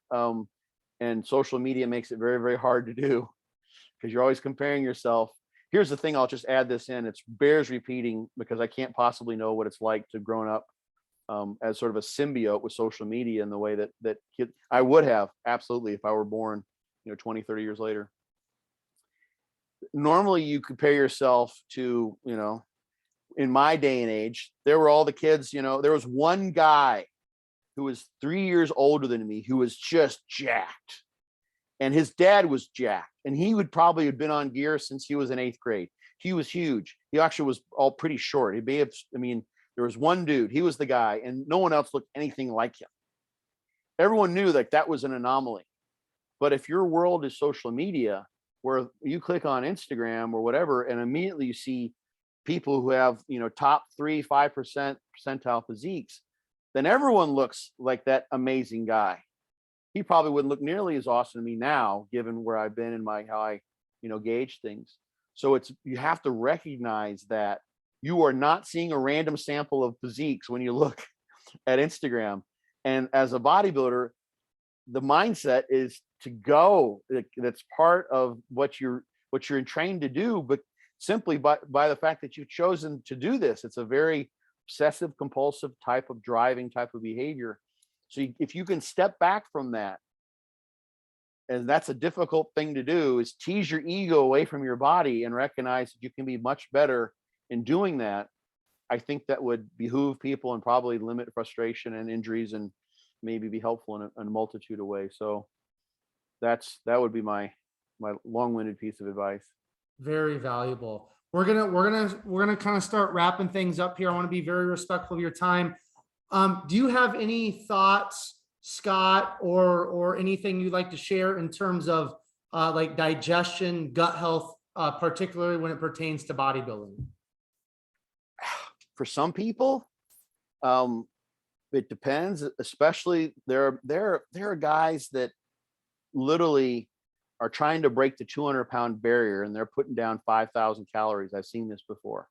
and social media makes it very, very hard to do because you're always comparing yourself. Here's the thing, I'll just add this in. It bears repeating because I can't possibly know what it's like to grown up as sort of a symbiote with social media in the way that I would have, absolutely, if I were born 20, 30 years later. Normally you compare yourself to, in my day and age, there were all the kids, there was one guy who was 3 years older than me who was just jacked, and his dad was jacked, and he would probably have been on gear since he was in 8th grade. He was huge. He actually was all pretty short. There was one dude, he was the guy, and no one else looked anything like him. Everyone knew that was an anomaly. But if your world is social media, where you click on Instagram or whatever, and immediately you see people who have, top 3-5% percentile physiques, then everyone looks like that amazing guy. He probably wouldn't look nearly as awesome to me now, given where I've been in how I, gauge things. So you have to recognize that you are not seeing a random sample of physiques when you look at Instagram. And as a bodybuilder, the mindset is to go. That's part of what you're trained to do, but simply by the fact that you've chosen to do this, it's a very obsessive compulsive type of driving type of behavior. So if you can step back from that, and that's a difficult thing to do, is tease your ego away from your body and recognize that you can be much better in doing that. I think that would behoove people and probably limit frustration and injuries, and maybe be helpful in a multitude of ways. So that would be my long-winded piece of advice. Very valuable. We're gonna kind of start wrapping things up here. I want to be very respectful of your time. Do you have any thoughts, Scott, or anything you'd like to share in terms of like digestion, gut health, particularly when it pertains to bodybuilding? For some people, it depends. Especially there are guys that literally are trying to break the 200-pound barrier, and they're putting down 5,000 calories. I've seen this before,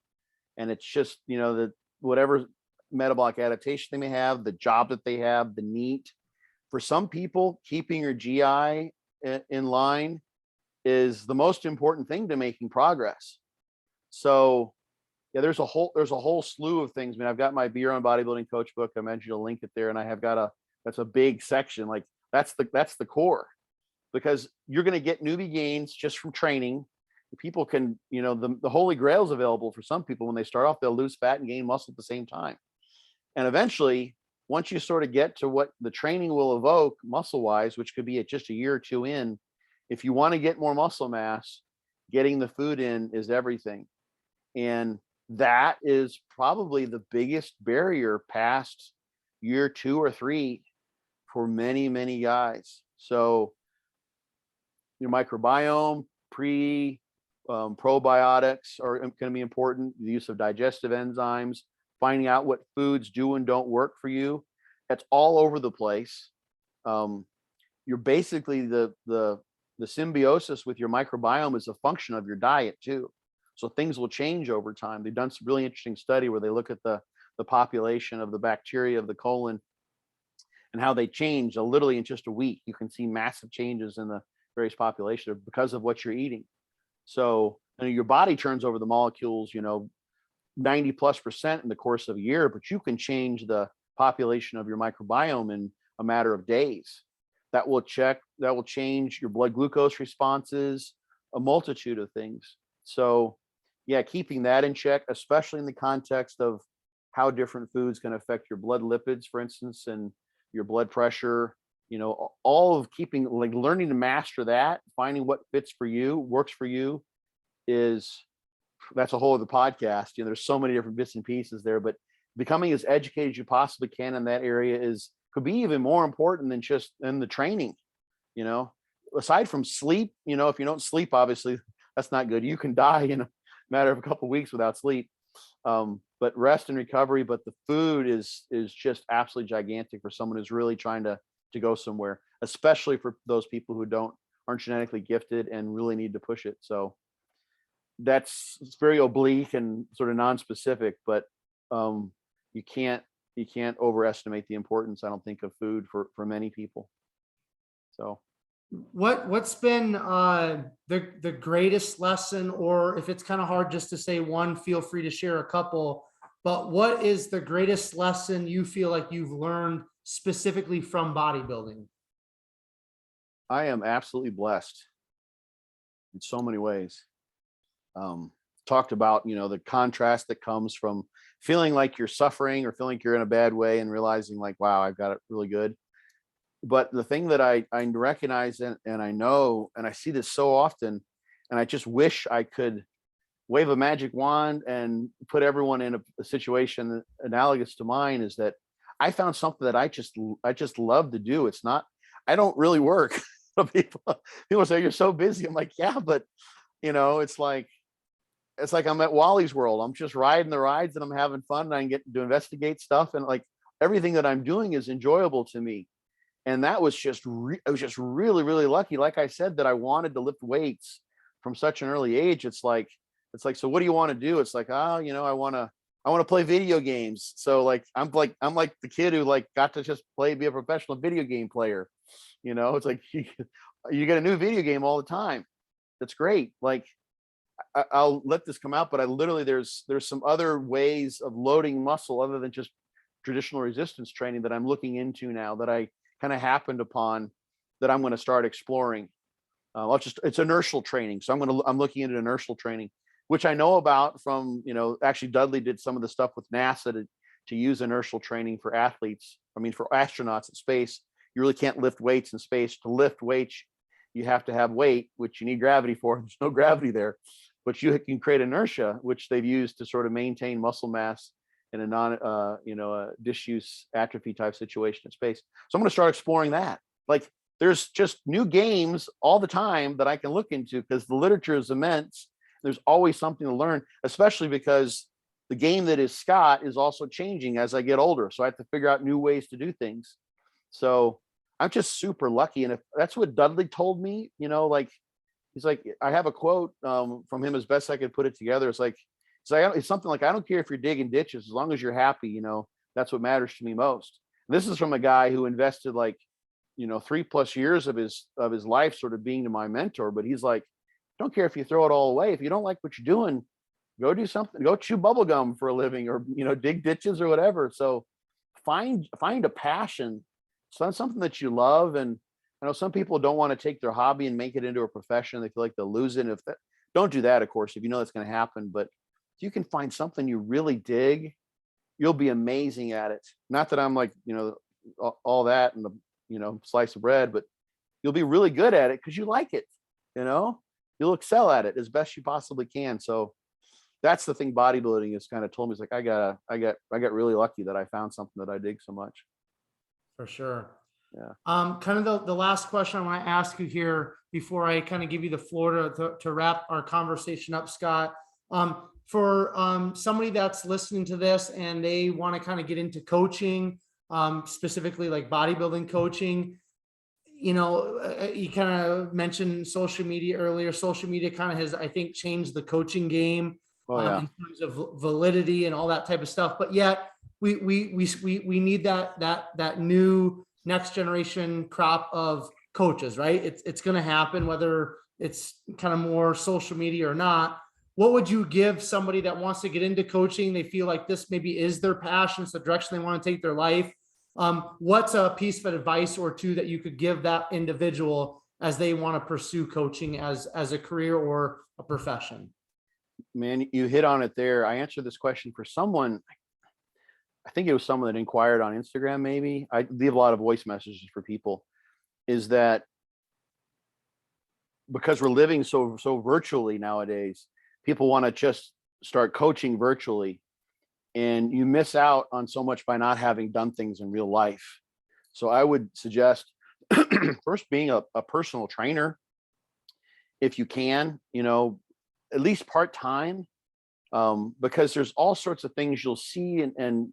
and it's just the whatever metabolic adaptation they may have, the job that they have, the NEAT. For some people, keeping your GI in line is the most important thing to making progress. So yeah, there's a whole slew of things. I mean, I've got my Beer on Bodybuilding coach book. I mentioned to link it there, and I have got that's a big section. Like that's the core, because you're going to get newbie gains just from training. people can, the holy grail is available for some people. When they start off, they'll lose fat and gain muscle at the same time. And eventually, once you sort of get to what the training will evoke muscle wise, which could be at just a year or two in, if you want to get more muscle mass, getting the food in is everything. And that is probably the biggest barrier past year 2 or 3 for many, many guys. So your microbiome, probiotics are going to be important. The use of digestive enzymes, finding out what foods do and don't work for you. That's all over the place. You're basically the symbiosis with your microbiome is a function of your diet too. So things will change over time. They've done some really interesting study where they look at the population of the bacteria of the colon and how they change literally in just a week. You can see massive changes in the various populations because of what you're eating. So your body turns over the molecules, 90+% in the course of a year, but you can change the population of your microbiome in a matter of days. That will change your blood glucose responses, a multitude of things. So yeah, keeping that in check, especially in the context of how different foods can affect your blood lipids, for instance, and your blood pressure, all of keeping, like learning to master that, finding what fits for you, works for you, that's a whole other podcast. There's so many different bits and pieces there, but becoming as educated as you possibly can in that area could be even more important than just in the training. Aside from sleep, if you don't sleep, obviously that's not good. You can die in a matter of a couple of weeks without sleep. But rest and recovery, but the food is just absolutely gigantic for someone who's really trying to go somewhere, especially for those people who aren't genetically gifted and really need to push it. So it's very oblique and sort of non-specific, but you can't overestimate the importance, I don't think, of food for many people. So what's been the greatest lesson, or if it's kind of hard just to say one, feel free to share a couple, but what is the greatest lesson you feel like you've learned specifically from bodybuilding? I am absolutely blessed in so many ways. Talked about, the contrast that comes from feeling like you're suffering or feeling like you're in a bad way and realizing like, wow, I've got it really good. But the thing that I recognize and I know, and I see this so often, and I just wish I could wave a magic wand and put everyone in a situation analogous to mine, is that I found something that I just love to do. It's not, I don't really work. People say, you're so busy. I'm like, yeah, but it's like I'm at Wally's World. I'm just riding the rides and I'm having fun and I get to investigate stuff. And like everything that I'm doing is enjoyable to me. And that was I was just really, really lucky. Like I said, that I wanted to lift weights from such an early age. It's like, so what do you want to do? It's like, I want to play video games. So like, I'm like the kid who like got to just be a professional video game player. It's like, you get a new video game all the time. That's great. Like, I'll let this come out, but there's some other ways of loading muscle other than just traditional resistance training that I'm looking into now, that I kind of happened upon, that I'm going to start exploring. It's inertial training. So I'm looking into inertial training, which I know about from, actually Dudley did some of the stuff with NASA to use inertial training for athletes. I mean, for astronauts in space, you really can't lift weights in space. To lift weights, you have to have weight, which you need gravity for. There's no gravity there, but you can create inertia, which they've used to sort of maintain muscle mass in a disuse atrophy type situation in space. So I'm going to start exploring that. Like, there's just new games all the time that I can look into because the literature is immense. There's always something to learn, especially because the game that is Scott is also changing as I get older. So I have to figure out new ways to do things. So I'm just super lucky. And if that's what Dudley told me, like, he's like, I have a quote from him as best I could put it together. It's something like, I don't care if you're digging ditches, as long as you're happy, that's what matters to me most. And this is from a guy who invested like, 3+ years of his life sort of being to my mentor. But he's like, don't care if you throw it all away. If you don't like what you're doing, go do something, go chew bubble gum for a living, or, dig ditches or whatever. So find a passion, something that you love. And I know some people don't want to take their hobby and make it into a profession. They feel like they'll lose it. Don't do that, of course, if you know that's going to happen. But if you can find something you really dig, you'll be amazing at it. Not that I'm like, all that and the, slice of bread, but you'll be really good at it because you like it. You'll excel at it as best you possibly can. So that's the thing bodybuilding has kind of told me. It's like, I got really lucky that I found something that I dig so much. For sure. Yeah. Kind of the last question I want to ask you here before I kind of give you the floor to wrap our conversation up, Scott. For somebody that's listening to this and they want to kind of get into coaching, specifically like bodybuilding coaching, you kind of mentioned social media earlier. Social media kind of has, I think, changed the coaching game Oh, yeah. in terms of validity and all that type of stuff. But yet we need that new next generation crop of coaches, right? It's going to happen whether it's kind of more social media or not. What would you give somebody that wants to get into coaching? They feel like this maybe is their passion, it's the direction they want to take their life. What's a piece of advice or two that you could give that individual as they want to pursue coaching as a career or a profession? Man, you hit on it there. I answered this question for someone. I think it was someone that inquired on Instagram. Maybe I leave a lot of voice messages for people. Is that because we're living so virtually nowadays, people want to just start coaching virtually, and you miss out on so much by not having done things in real life. So I would suggest first being a personal trainer, if you can, at least part-time, because there's all sorts of things you'll see and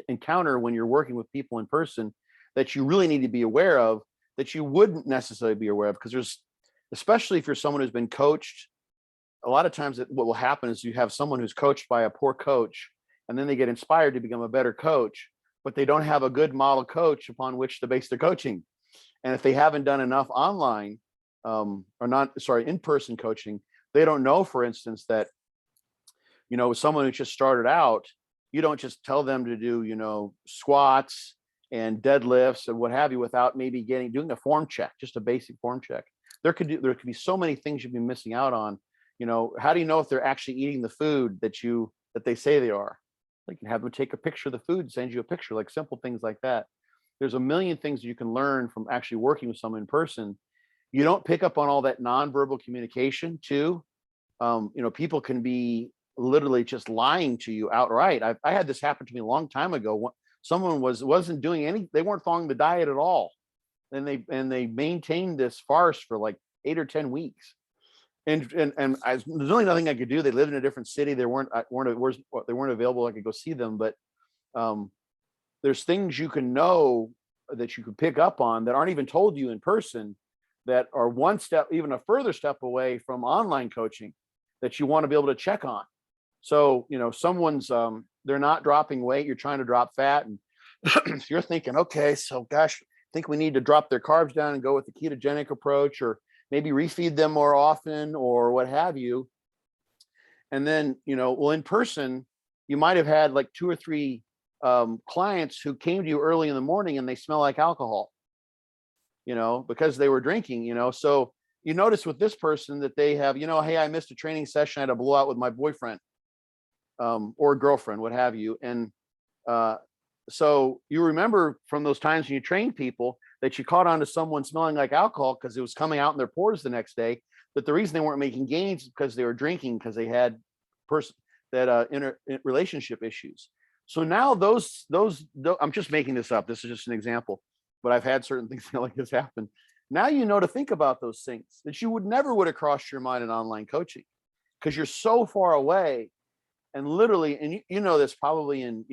encounter when you're working with people in person that you really need to be aware of that you wouldn't necessarily be aware of. Because there's, especially if you're someone who's been coached, a lot of times what will happen is you have someone who's coached by a poor coach, and then they get inspired to become a better coach, but they don't have a good model coach upon which to base their coaching. And if they haven't done enough online in-person coaching, they don't know, for instance, that, someone who just started out, you don't just tell them to do, squats and deadlifts and what have you without maybe doing a form check, just a basic form check. There could be so many things you'd be missing out on. How do you know if they're actually eating the food that they say they are? You can have them take a picture of the food and send you a picture, like simple things like that. There's a million things you can learn from actually working with someone in person. You don't pick up on all that nonverbal communication too. People can be literally just lying to you outright. I had this happen to me a long time ago. Someone wasn't doing any, they weren't following the diet at all. And they maintained this farce for like 8 or 10 weeks. And there's really nothing I could do. They lived in a different city. They weren't available. I could go see them, but there's things you can know that you could pick up on that aren't even told you in person, that are one step, even a further step away from online coaching, that you want to be able to check on. So, someone's, they're not dropping weight. You're trying to drop fat. And you're thinking, okay, so gosh, I think we need to drop their carbs down and go with the ketogenic approach, or maybe refeed them more often, or what have you. And then, in person, you might have had like 2 or 3 clients who came to you early in the morning and they smell like alcohol, because they were drinking, so you notice with this person that they have, hey, I missed a training session. I had a blowout with my boyfriend or girlfriend, what have you. And so you remember from those times when you train people that you caught on to someone smelling like alcohol because it was coming out in their pores the next day. But the reason they weren't making gains is because they were drinking, because they had relationship issues. So now those, I'm just making this up. This is just an example, but I've had certain things like this happen. Now to think about those things that you would have crossed your mind in online coaching, because you're so far away. And literally, and you know this probably in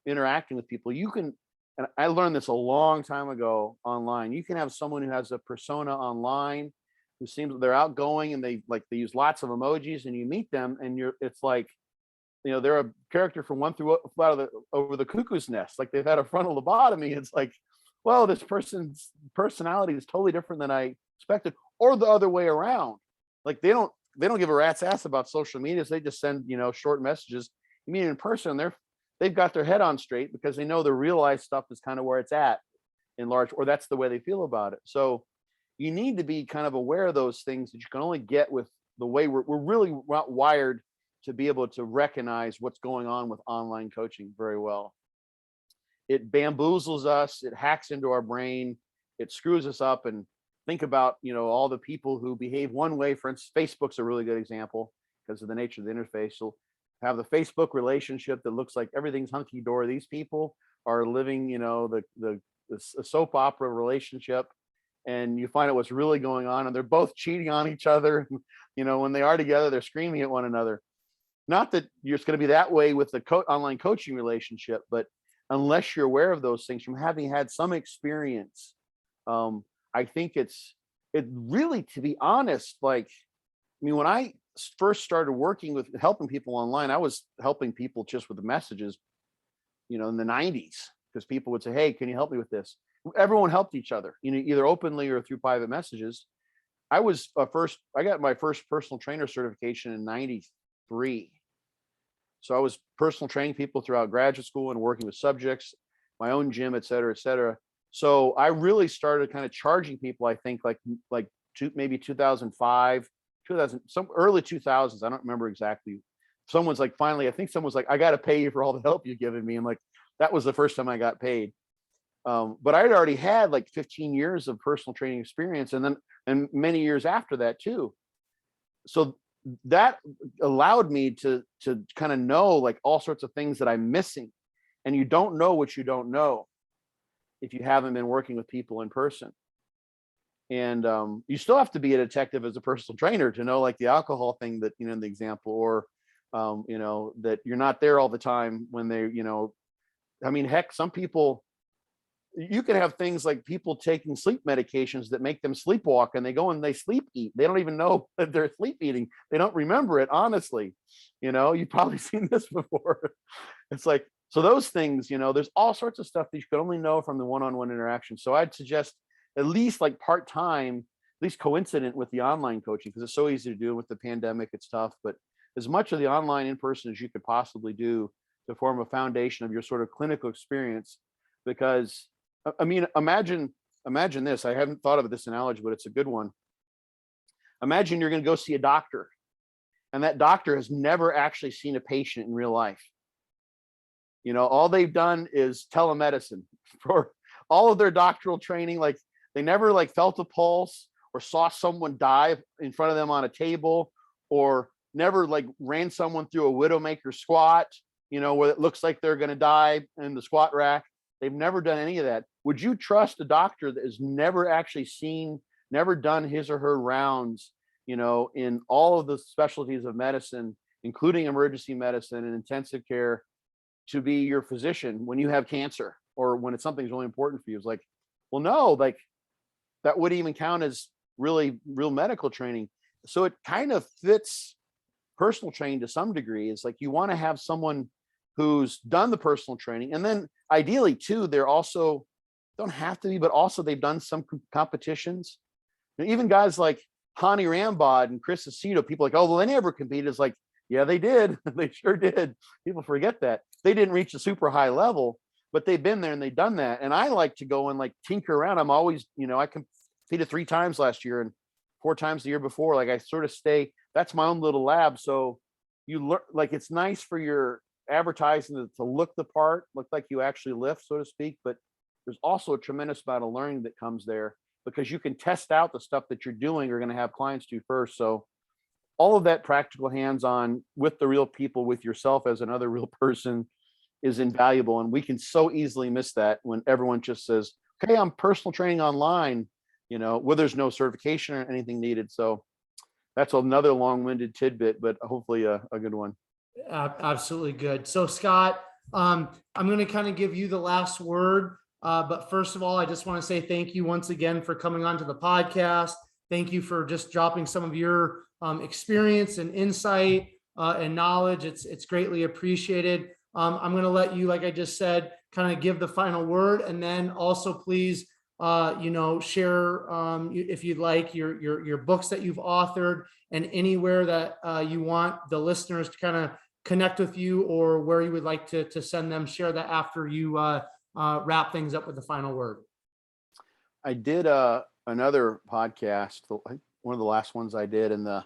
interacting with people, you can, and I learned this a long time ago online, you can have someone who has a persona online who seems they're outgoing and they use lots of emojis, and you meet them and it's like, they're a character from One Flew Over the Cuckoo's Nest, like they've had a frontal lobotomy. It's like, well, this person's personality is totally different than I expected, or the other way around. Like they don't give a rat's ass about social media. So they just send, short messages. You mean in person, they've got their head on straight because they know the real life stuff is kind of where it's at in large, or that's the way they feel about it. So you need to be kind of aware of those things that you can only get with the way we're really wired to be able to recognize what's going on with online coaching very well. It bamboozles us, it hacks into our brain, it screws us up. And think about, all the people who behave one way. For instance, Facebook's a really good example because of the nature of the interface. You'll have the Facebook relationship that looks like everything's hunky-dory. These people are living, the soap opera relationship, and you find out what's really going on, and they're both cheating on each other. When they are together, they're screaming at one another. Not that you're just going to be that way with the online coaching relationship, but unless you're aware of those things from having had some experience, I think it really, to be honest, when I first started working with helping people online, I was helping people just with the messages, in the 90s, because people would say, hey, can you help me with this? Everyone helped each other, either openly or through private messages. I got my first personal trainer certification in 93. So I was personal training people throughout graduate school and working with subjects, my own gym, et cetera, et cetera. So I really started kind of charging people, I think maybe 2005, some early 2000s. I don't remember exactly. Someone's like, finally, I think someone's like, I got to pay you for all the help you've given me. I'm like, that was the first time I got paid. But I'd already had 15 years of personal training experience, and many years after that too. So that allowed me to kind of know all sorts of things that I'm missing. And you don't know what you don't know if you haven't been working with people in person. And you still have to be a detective as a personal trainer to know the alcohol thing that, in the example, or that you're not there all the time when they, heck, some people, you can have things like people taking sleep medications that make them sleepwalk, and they go and they sleep eat. They don't even know that they're sleep eating. They don't remember it, honestly. You've probably seen this before. It's so those things, there's all sorts of stuff that you could only know from the one-on-one interaction. So I'd suggest at least part-time, at least coincident with the online coaching, because it's so easy to do with the pandemic. It's tough, but as much of the online in-person as you could possibly do to form a foundation of your sort of clinical experience. Because imagine this. I haven't thought of this analogy, but it's a good one. Imagine you're going to go see a doctor, and that doctor has never actually seen a patient in real life. All they've done is telemedicine for all of their doctoral training. They never felt a pulse or saw someone die in front of them on a table, or never ran someone through a widowmaker squat, where it looks like they're going to die in the squat rack. They've never done any of that. Would you trust a doctor that has never actually never done his or her rounds, in all of the specialties of medicine, including emergency medicine and intensive care, to be your physician when you have cancer or when something's really important for you? It's well, no, that wouldn't even count as really real medical training. So it kind of fits personal training to some degree. It's you want to have someone who's done the personal training, and then ideally too, they're also, don't have to be, but also they've done some competitions. Even guys like Hani Rambod and Chris Aceto, people oh, well, they never competed. It's yeah, they did. They sure did. People forget that. They didn't reach a super high level, but they've been there and they've done that. And I like to go and tinker around. I'm always, I competed 3 times last year and 4 times the year before. I sort of stay, that's my own little lab. So you learn, it's nice for your advertising to look the part, look like you actually lift, so to speak. But there's also a tremendous amount of learning that comes there, because you can test out the stuff that you're doing, you're going to have clients do first. So all of that practical hands-on with the real people, with yourself as another real person, is invaluable. And we can so easily miss that when everyone just says, okay, I'm personal training online, where there's no certification or anything needed. So that's another long-winded tidbit, but hopefully a good one. Absolutely good. So Scott, I'm going to kind of give you the last word. But first of all, I just want to say thank you once again for coming onto the podcast. Thank you for just dropping some of your experience and insight and knowledge. It's greatly appreciated. I'm going to let you, like I just said, kind of give the final word, and then also please, share if you'd like your books that you've authored, and anywhere that you want the listeners to kind of connect with you, or where you would like to send them. Share that after you wrap things up with the final word. I did another podcast, one of the last ones I did, and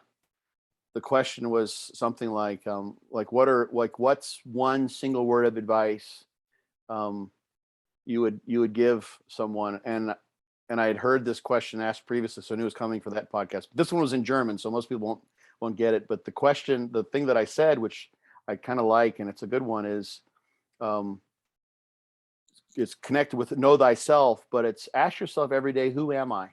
the question was something like what's one single word of advice you would give someone? And I had heard this question asked previously, so I knew it was coming for that podcast. This one was in German, so most people won't get it. But the thing that I said, which I kind of like, and it's a good one, is it's connected with know thyself, but it's ask yourself every day, who am I?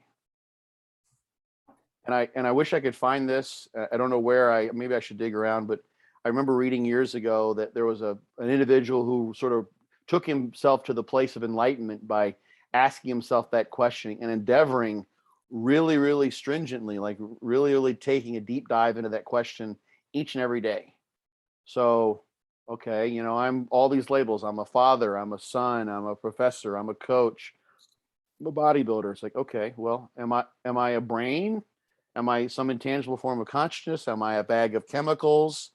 And I wish I could find this. I don't know where maybe I should dig around, but I remember reading years ago that there was an individual who sort of took himself to the place of enlightenment by asking himself that question and endeavoring really, really stringently, like really, really taking a deep dive into that question each and every day. So, okay, I'm all these labels. I'm a father, I'm a son, I'm a professor, I'm a coach, I'm a bodybuilder. It's like, okay, well, am I a brain? Am I some intangible form of consciousness? Am I a bag of chemicals?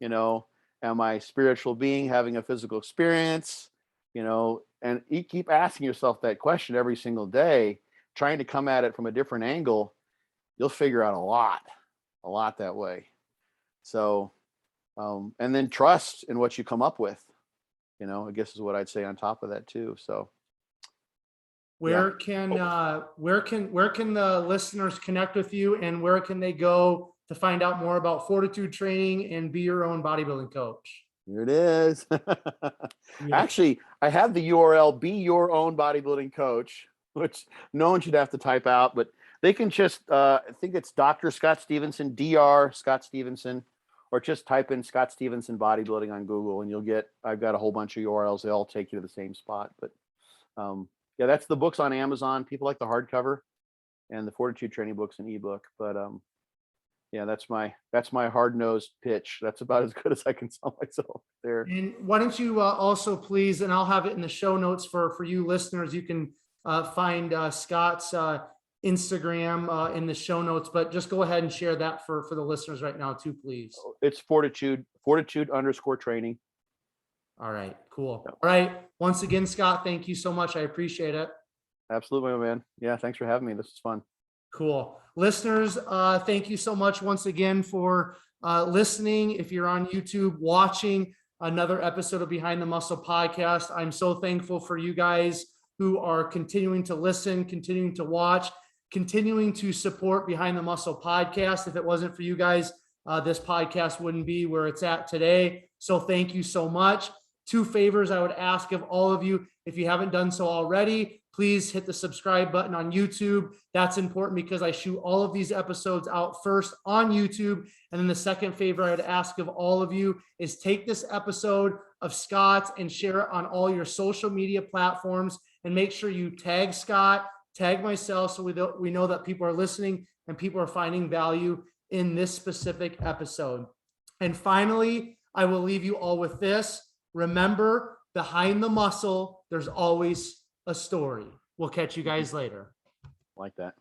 Am I a spiritual being having a physical experience? And you keep asking yourself that question every single day, trying to come at it from a different angle. You'll figure out a lot that way. So, and then trust in what you come up with, I guess is what I'd say on top of that too. So. Where can the listeners connect with you, and where can they go to find out more about Fortitude training and be your own bodybuilding coach? Here it is. Yeah. Actually, I have the URL, be your own bodybuilding coach, which no one should have to type out, but they can just, I think it's Dr. Scott Stevenson, Dr. Scott Stevenson, or just type in Scott Stevenson bodybuilding on Google and I've got a whole bunch of URLs. They all take you to the same spot. But yeah, that's the books on Amazon. People like the hardcover and the Fortitude training books and ebook. But yeah, that's my hard-nosed pitch. That's about as good as I can sell myself there. And why don't you also please, and I'll have it in the show notes for you listeners, you can find Scott's Instagram in the show notes, but just go ahead and share that for the listeners right now too, please. It's Fortitude_training. All right, cool. All right. Once again, Scott, thank you so much. I appreciate it. Absolutely, my man. Yeah, thanks for having me. This is fun. Cool. Listeners, thank you so much once again for listening. If you're on YouTube watching another episode of Behind the Muscle podcast, I'm so thankful for you guys who are continuing to listen, continuing to watch, continuing to support Behind the Muscle podcast. If it wasn't for you guys, this podcast wouldn't be where it's at today. So thank you so much. 2 favors I would ask of all of you. If you haven't done so already, please hit the subscribe button on YouTube. That's important because I shoot all of these episodes out first on YouTube. And then the second favor I would ask of all of you is take this episode of Scott's and share it on all your social media platforms, and make sure you tag Scott, tag myself, so we know that people are listening and people are finding value in this specific episode. And finally, I will leave you all with this. Remember, behind the muscle, there's always a story. We'll catch you guys later. Like that.